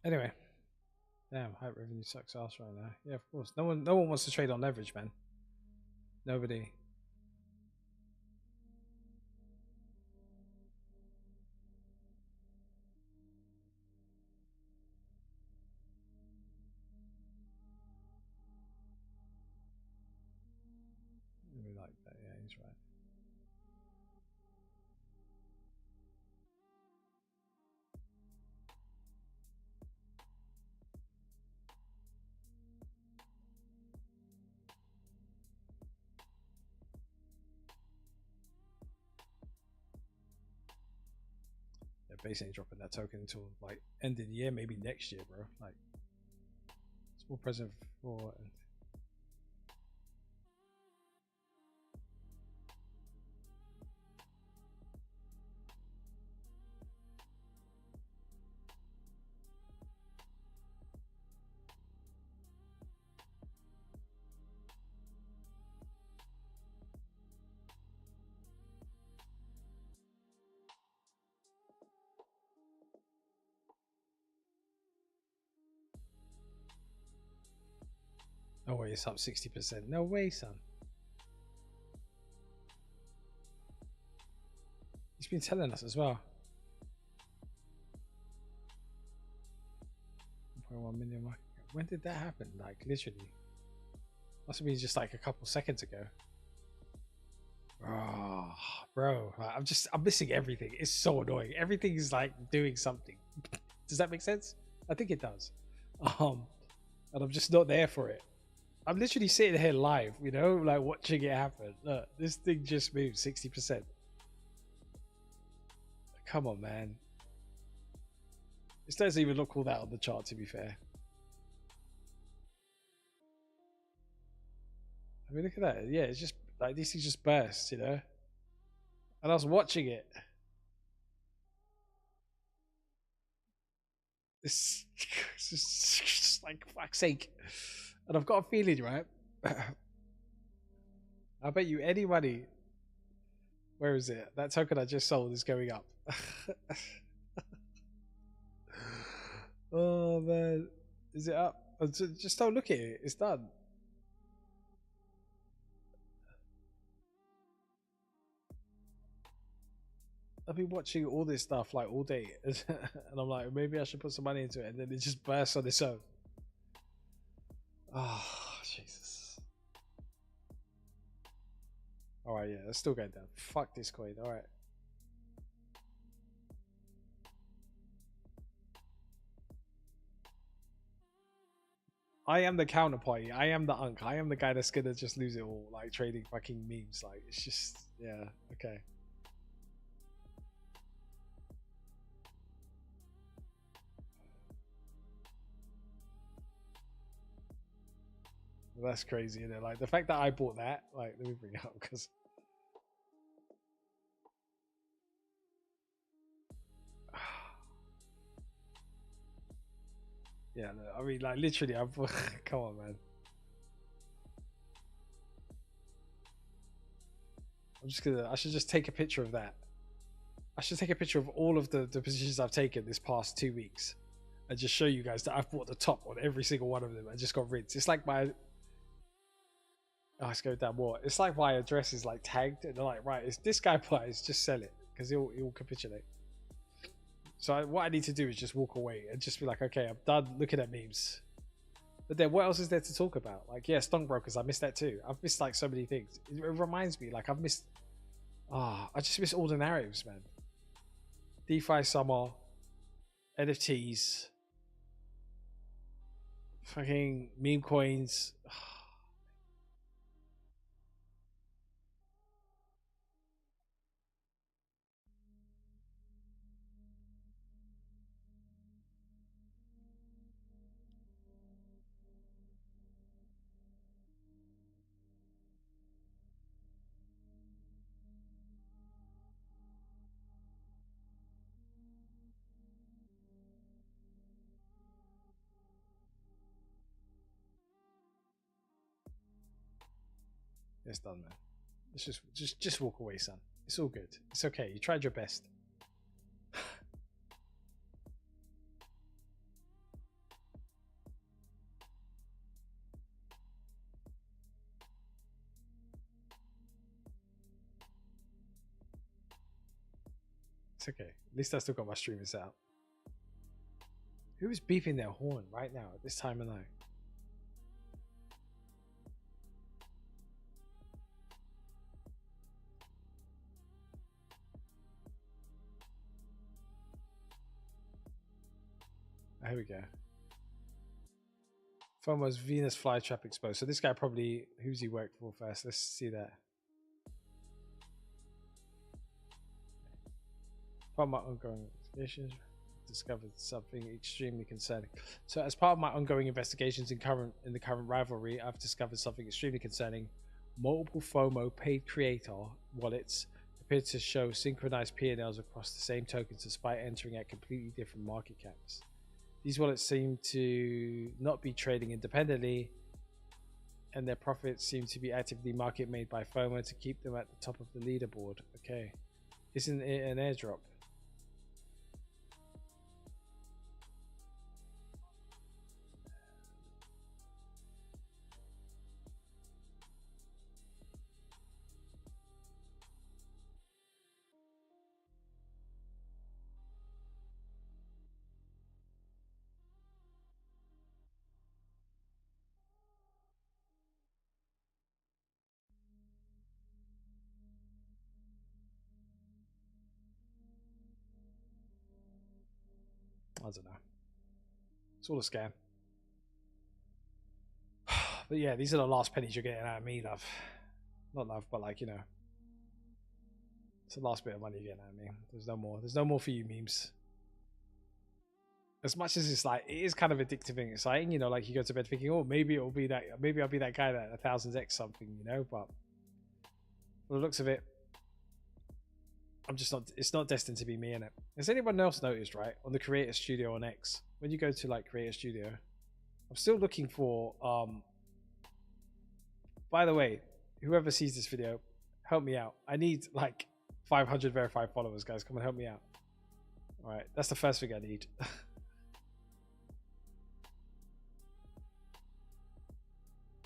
Anyway, damn, hype revenue sucks ass right now. Yeah, of course. No one wants to trade on leverage, man. Nobody. We like that. Yeah, he's right. Yeah, base ain't dropping that token until like end of the year, maybe next year, bro. Like, small present for. Oh wait, it's up 60%. No way, son. He's been telling us as well. 1.1 million market cap. When did that happen? Like literally. Must have been just like a couple seconds ago. Oh, bro, I'm missing everything. It's so annoying. Everything is like doing something. Does that make sense? I think it does. Um, and I'm just not there for it. I'm literally sitting here live, you know, like watching it happen. Look, this thing just moved 60%. Come on, man. This doesn't even look all that on the chart, to be fair. I mean, look at that. Yeah, it's just like these things just burst, you know. And I was watching it. It's just like fuck's sake. And I've got a feeling, right? I bet you any money. Where is it? That token I just sold is going up. Oh man, is it up? Just don't look at it. It's done. I've been watching all this stuff like all day, and I'm like, maybe I should put some money into it, and then it just bursts on its own. Oh, Jesus. All right, yeah, it's still going down. Fuck this coin. All right. I am the counterparty. I am the unk. I am the guy that's gonna just lose it all, like trading fucking memes. Like it's just, yeah, okay. That's crazy, isn't it? Like the fact that I bought that. Like, let me bring it up because. Yeah, no, I mean, like literally, I'm. Come on, man. I'm just gonna. I should just take a picture of that. I should take a picture of all of the positions I've taken this past 2 weeks, and just show you guys that I've bought the top on every single one of them. I just got rinsed. It's like my. Oh, let's go down more. It's like my address is like tagged, and they're like, right, it's this guy buys, just sell it because he'll capitulate. So what I need to do is just walk away and just be like, okay, I'm done looking at memes. But then what else is there to talk about? Like, yeah, stockbrokers, I missed that too. I've missed like so many things. It reminds me, like I've missed. I just miss all the narratives, man. DeFi summer, NFTs, fucking meme coins. It's done, man. Let's just walk away, son. It's all good. It's okay. You tried your best. It's okay. At least I still got my streamer set up. Who is beeping their horn right now at this time of night? Here we go. FOMO's Venus flytrap exposed. So this guy probably, who's he worked for first? Let's see that. Part of my ongoing investigations, discovered something extremely concerning. So as part of my ongoing investigations in the current rivalry, I've discovered something extremely concerning. Multiple FOMO paid creator wallets appear to show synchronized P&Ls across the same tokens despite entering at completely different market caps. These wallets seem to not be trading independently, and their profits seem to be actively market made by FOMO to keep them at the top of the leaderboard. Okay. Isn't it an airdrop? I don't know. It's all a scam. But yeah, these are the last pennies you're getting out of me, love. Not love, but like, you know. It's the last bit of money you're getting out of me. There's no more. There's no more for you, memes. As much as it's like, it is kind of addictive and exciting, you know, like you go to bed thinking, oh, maybe it'll be that, maybe I'll be that guy that 1000x something, you know, but for the looks of it, I'm just not, it's not destined to be me in it. Has anyone else noticed, right, on the Creator Studio on X, when you go to like Creator Studio, I'm still looking for, by the way, whoever sees this video, help me out. I need like 500 verified followers, guys. Come and help me out. All right, that's the first thing I need.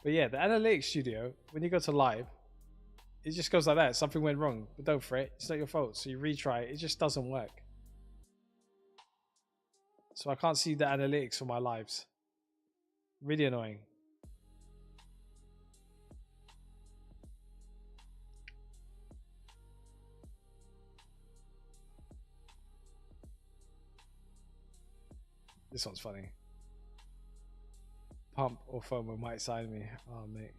But yeah, the Analytics Studio, when you go to live, it just goes like that. Something went wrong, but don't fret. It's not your fault. So you retry it. It just doesn't work. So I can't see the analytics for my lives. Really annoying. This one's funny. Pump or FOMO might sign me. Oh, mate.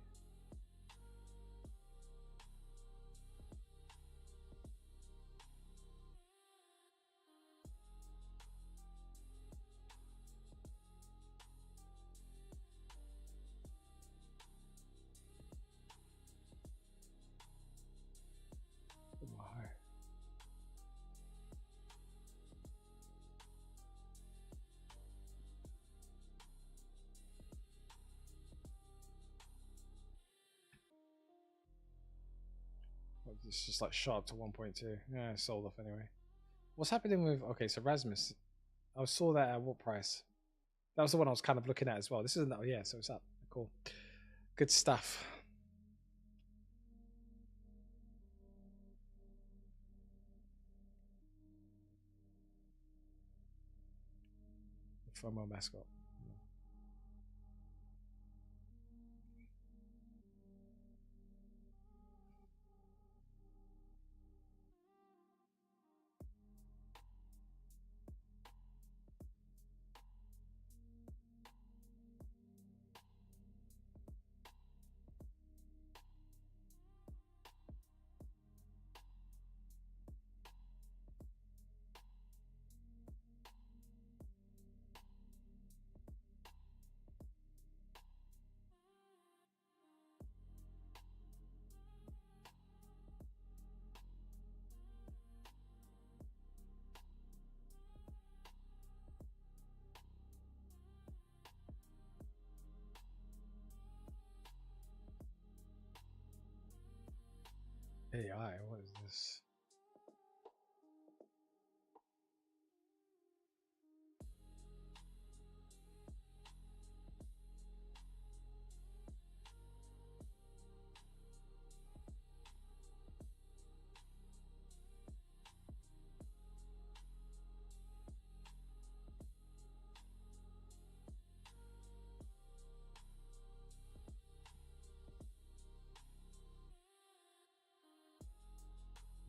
It's just like sharp to 1.2. Yeah, it's sold off anyway. What's happening with... Okay, so Rasmus. I saw that at what price? That was the one I was kind of looking at as well. This isn't... Oh, yeah, so it's up. Cool. Good stuff. FOMO mascot. AI, what is this?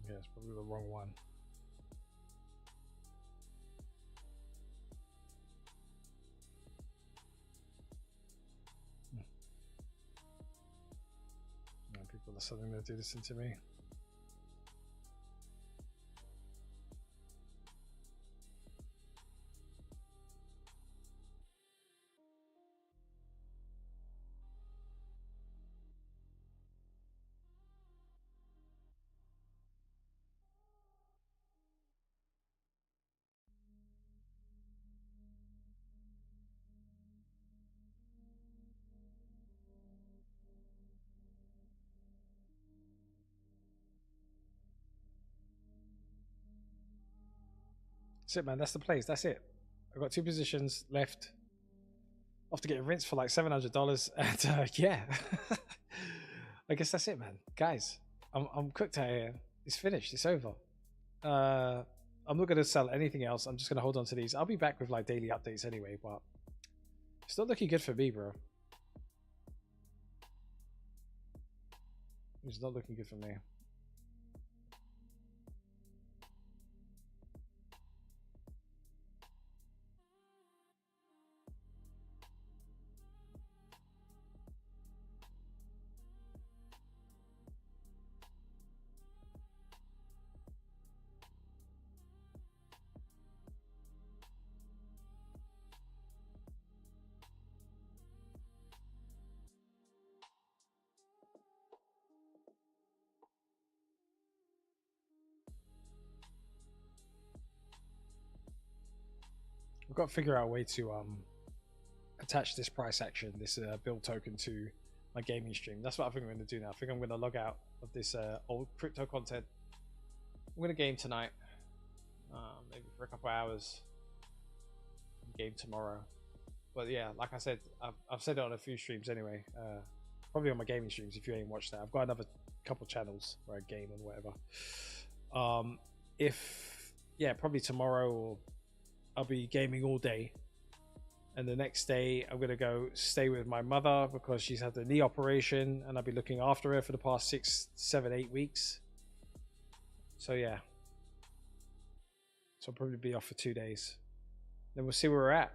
Yeah, it's probably the wrong one. Yeah, people are suddenly going to do this to me. That's it, man. That's the place. That's it. I've got 2 positions left. Off to get rinsed for like $700, and yeah, I guess that's it, man. Guys, I'm cooked out here. It's finished. It's over. I'm not gonna sell anything else. I'm just gonna hold on to these. I'll be back with like daily updates anyway, but it's not looking good for me, bro. It's not looking good for me. We've got to figure out a way to attach this price action, this build token to my gaming stream. That's what I think I'm going to do now. I think I'm going to log out of this old crypto content. I'm going to game tonight, maybe for a couple hours. Game tomorrow. But yeah, like I said, I've said it on a few streams anyway. Probably on my gaming streams if you ain't watched that. I've got another couple channels where I game and whatever. If yeah, probably tomorrow or I'll be gaming all day. And the next day I'm gonna go stay with my mother because she's had the knee operation and I'll be looking after her for the past 6, 7, 8 weeks. So yeah. So I'll probably be off for 2 days. Then we'll see where we're at.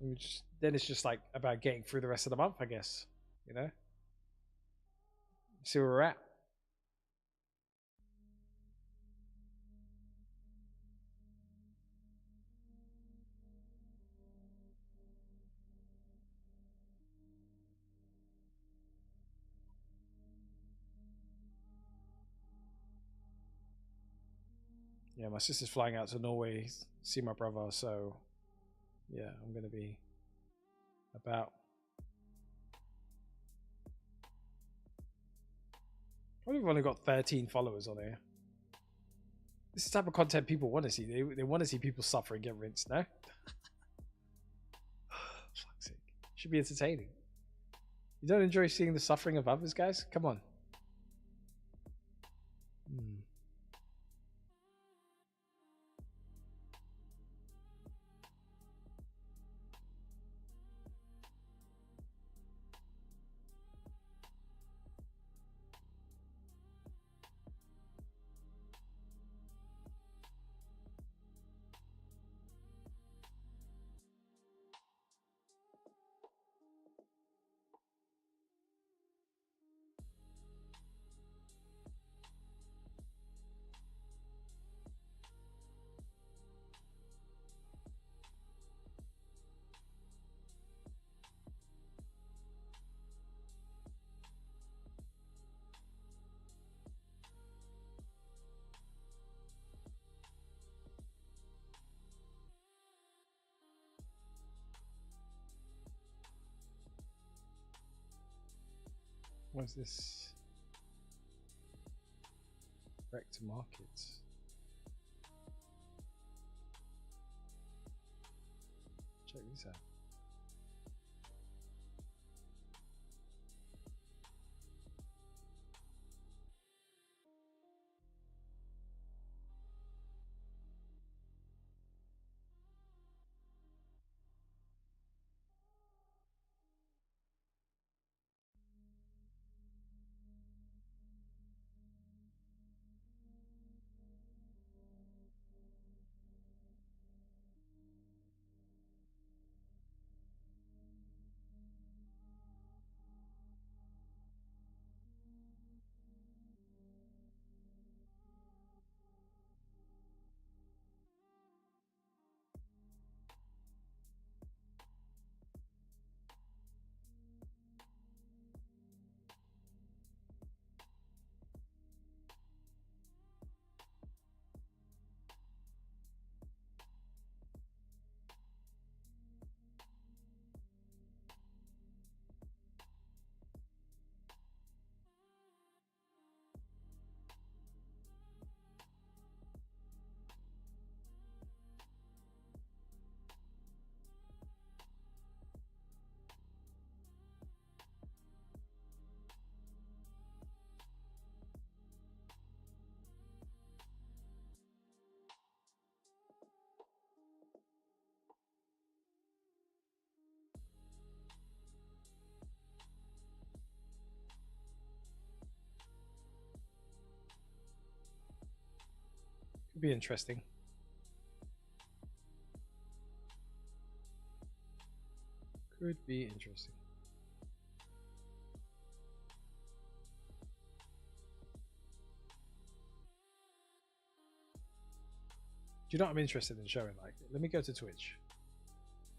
Then it's just like about getting through the rest of the month, I guess. You know? See where we're at. Yeah, my sister's flying out to Norway to see my brother, so yeah, I'm gonna be about. Probably only got 13 followers on here. This is the type of content people want to see. They want to see people suffer and get rinsed, no? Fuck's sake. Should be entertaining. You don't enjoy seeing the suffering of others, guys? Come on. What's this? Direct markets. Check this out. Could be interesting. Could be interesting. Do you know what I'm interested in showing? Like, let me go to Twitch.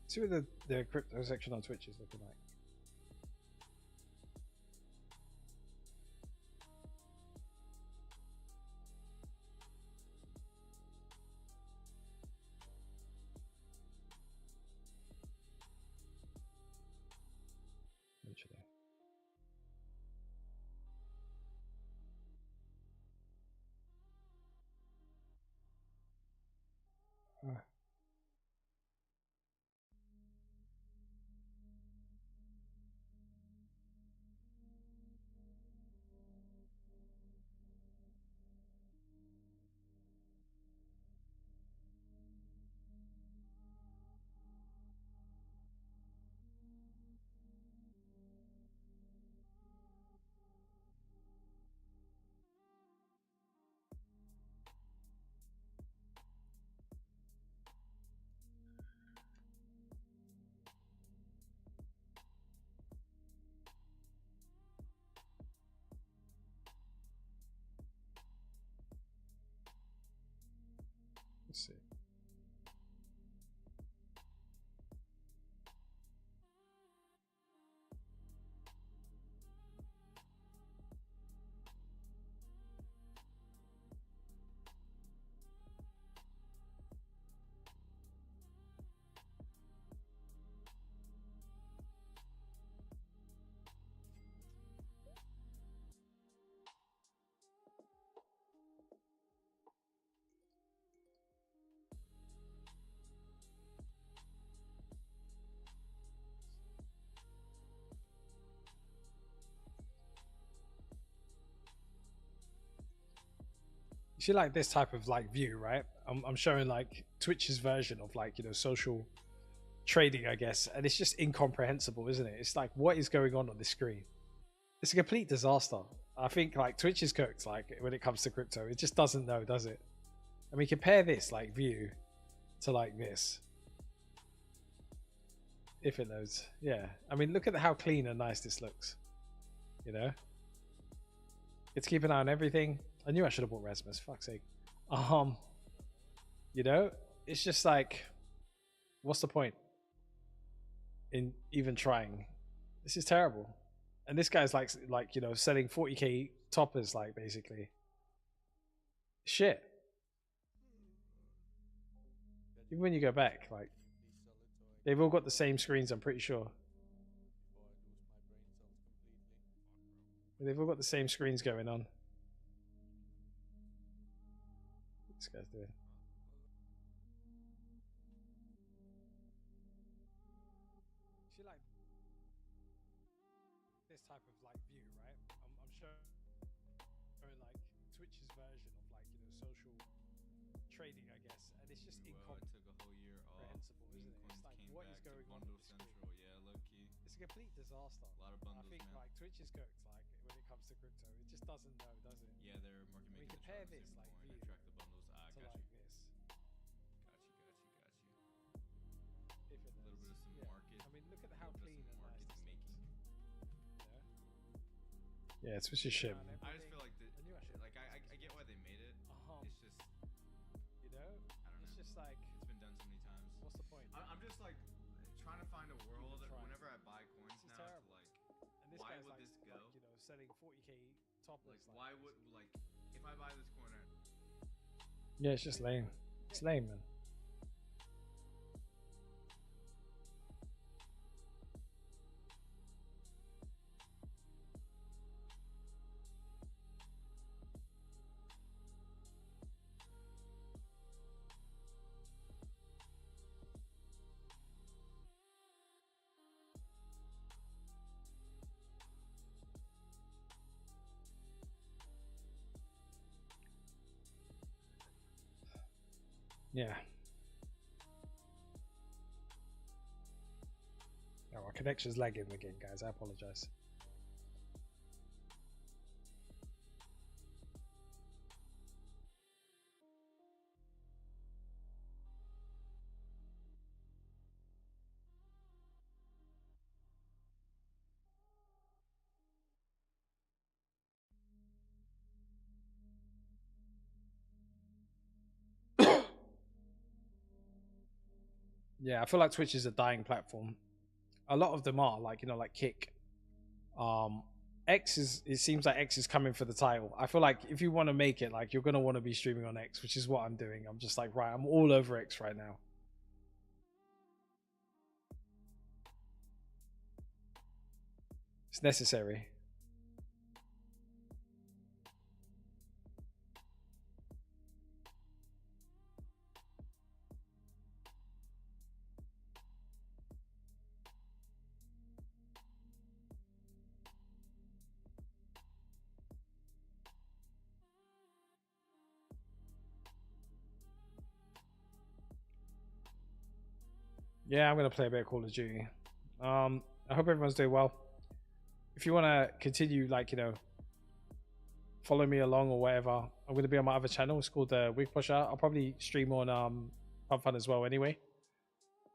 See what the crypto section on Twitch is looking like. Literally. Let's see. You see, like this type of like view, right? I'm showing like Twitch's version of like, you know, social trading, I guess, and it's just incomprehensible, isn't it? It's like, what is going on this screen? It's a complete disaster. I think like Twitch is cooked. Like when it comes to crypto, it just doesn't know, does it? I mean, compare this like view to like this. If it loads, yeah. I mean, look at how clean and nice this looks. You know, it's keeping an eye on everything. I knew I should have bought Rasmus. Fuck's sake. You know, it's just like, what's the point in even trying? This is terrible. And this guy's like you know, selling 40k toppers, like basically. Shit. Even when you go back, like they've all got the same screens. I'm pretty sure. They've all got the same screens going on. What this guy's doing. She like this type of like view, right? I'm showing like Twitch's version of like, you know, social trading, I guess, and it's just incomprehensible, isn't it? It's like, what is going on with this screen? Yeah, low key. It's a complete disaster. A lot of bundles, I think man. like Twitch is cooked. Like when it comes to crypto, it just doesn't know, does it? Yeah, they're market making. I mean, compare this like view track the bundles. to Got like you. this. Got you. If it A little bit of some market. I mean, look at how clean and nice this making. looks. Yeah, Twitch is shit. I just feel like I knew I should. like I get why they made it. It's just, you know, I don't know. it's just like, It's been done so many times. what's the point? I'm just like trying to find a world whenever I buy coins This is now terrible. to like, And this why guy's would like, this go? like, you know, selling 40k toppers. Like, why would, like, if I buy this coin, Yeah, it's just lame. It's lame, man. Yeah. Oh, our connection's lagging again, guys. I apologize. Yeah, I feel like Twitch is a dying platform. A lot of them are like, you know, like Kick. Um, X is, it seems like X is coming for the title. I feel like if you want to make it, like, you're gonna want to be streaming on X, which is what I'm doing. I'm just like, right, I'm all over X right now. It's necessary. Yeah, I'm gonna play a bit of Call of Duty. I hope everyone's doing well. If you want to continue, like, you know, follow me along or whatever, I'm gonna be on my other channel. It's called Wig Pusher. I'll probably stream on Pub Fun as well anyway.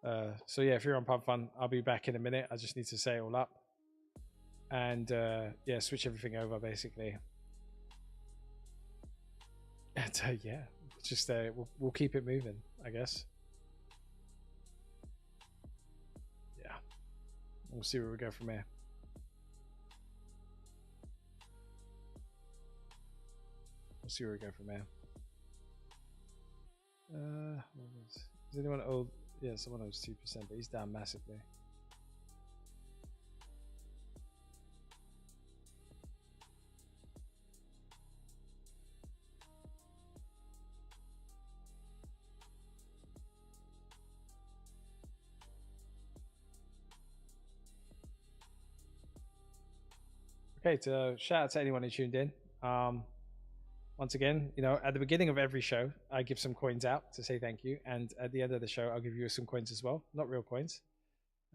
So yeah, if you're on Pub Fun, I'll be back in a minute. I just need to set it all up and yeah, switch everything over basically. And yeah, just we'll keep it moving, I guess. Yeah, we'll see where we go from here. We'll see where we go from here. Is anyone old? Yeah, someone owes 2%, but he's down massively. Okay, to shout out to anyone who tuned in. Once again, you know, at the beginning of every show, I give some coins out to say thank you, and at the end of the show, I'll give you some coins as well, not real coins.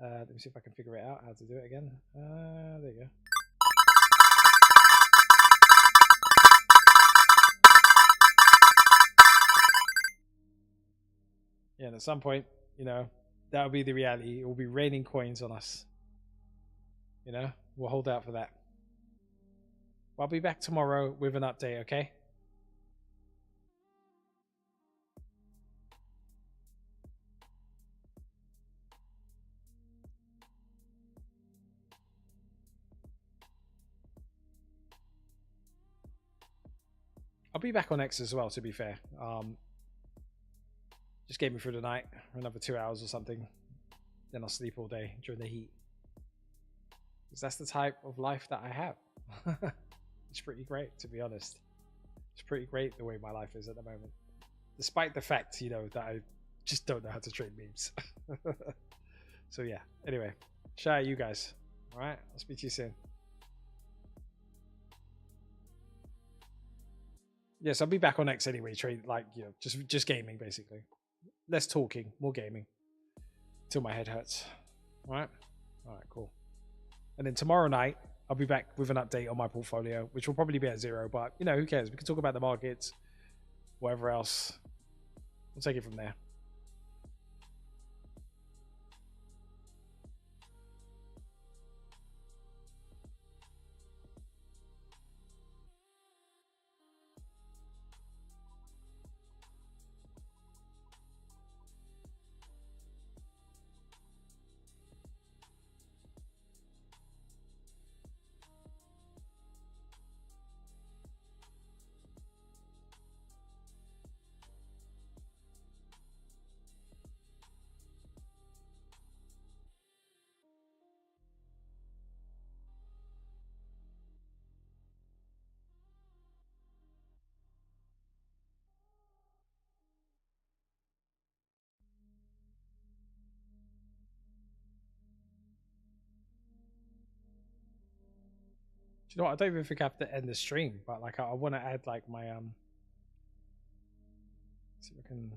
Let me see if I can figure it out how to do it again. There you go. Yeah, and at some point, you know, that'll be the reality. It will be raining coins on us. You know, we'll hold out for that. I'll be back tomorrow with an update, okay? I'll be back on X as well, to be fair. Just get me through the night for another 2 hours or something. Then I'll sleep all day during the heat. Because that's the type of life that I have. It's pretty great, to be honest. It's pretty great the way my life is at the moment. Despite the fact, you know, that I just don't know how to trade memes. So yeah, anyway, shout out you guys. All right, I'll speak to you soon. Yes, I'll be back on X anyway. Trade, like, you know, just gaming basically. Less talking, more gaming. Till my head hurts. All right, cool. And then tomorrow night, I'll be back with an update on my portfolio, which will probably be at 0. But you know, who cares? We can talk about the markets, whatever else. We'll take it from there. You know what? I don't even think I have to end the stream, but like I want to add like my see if I can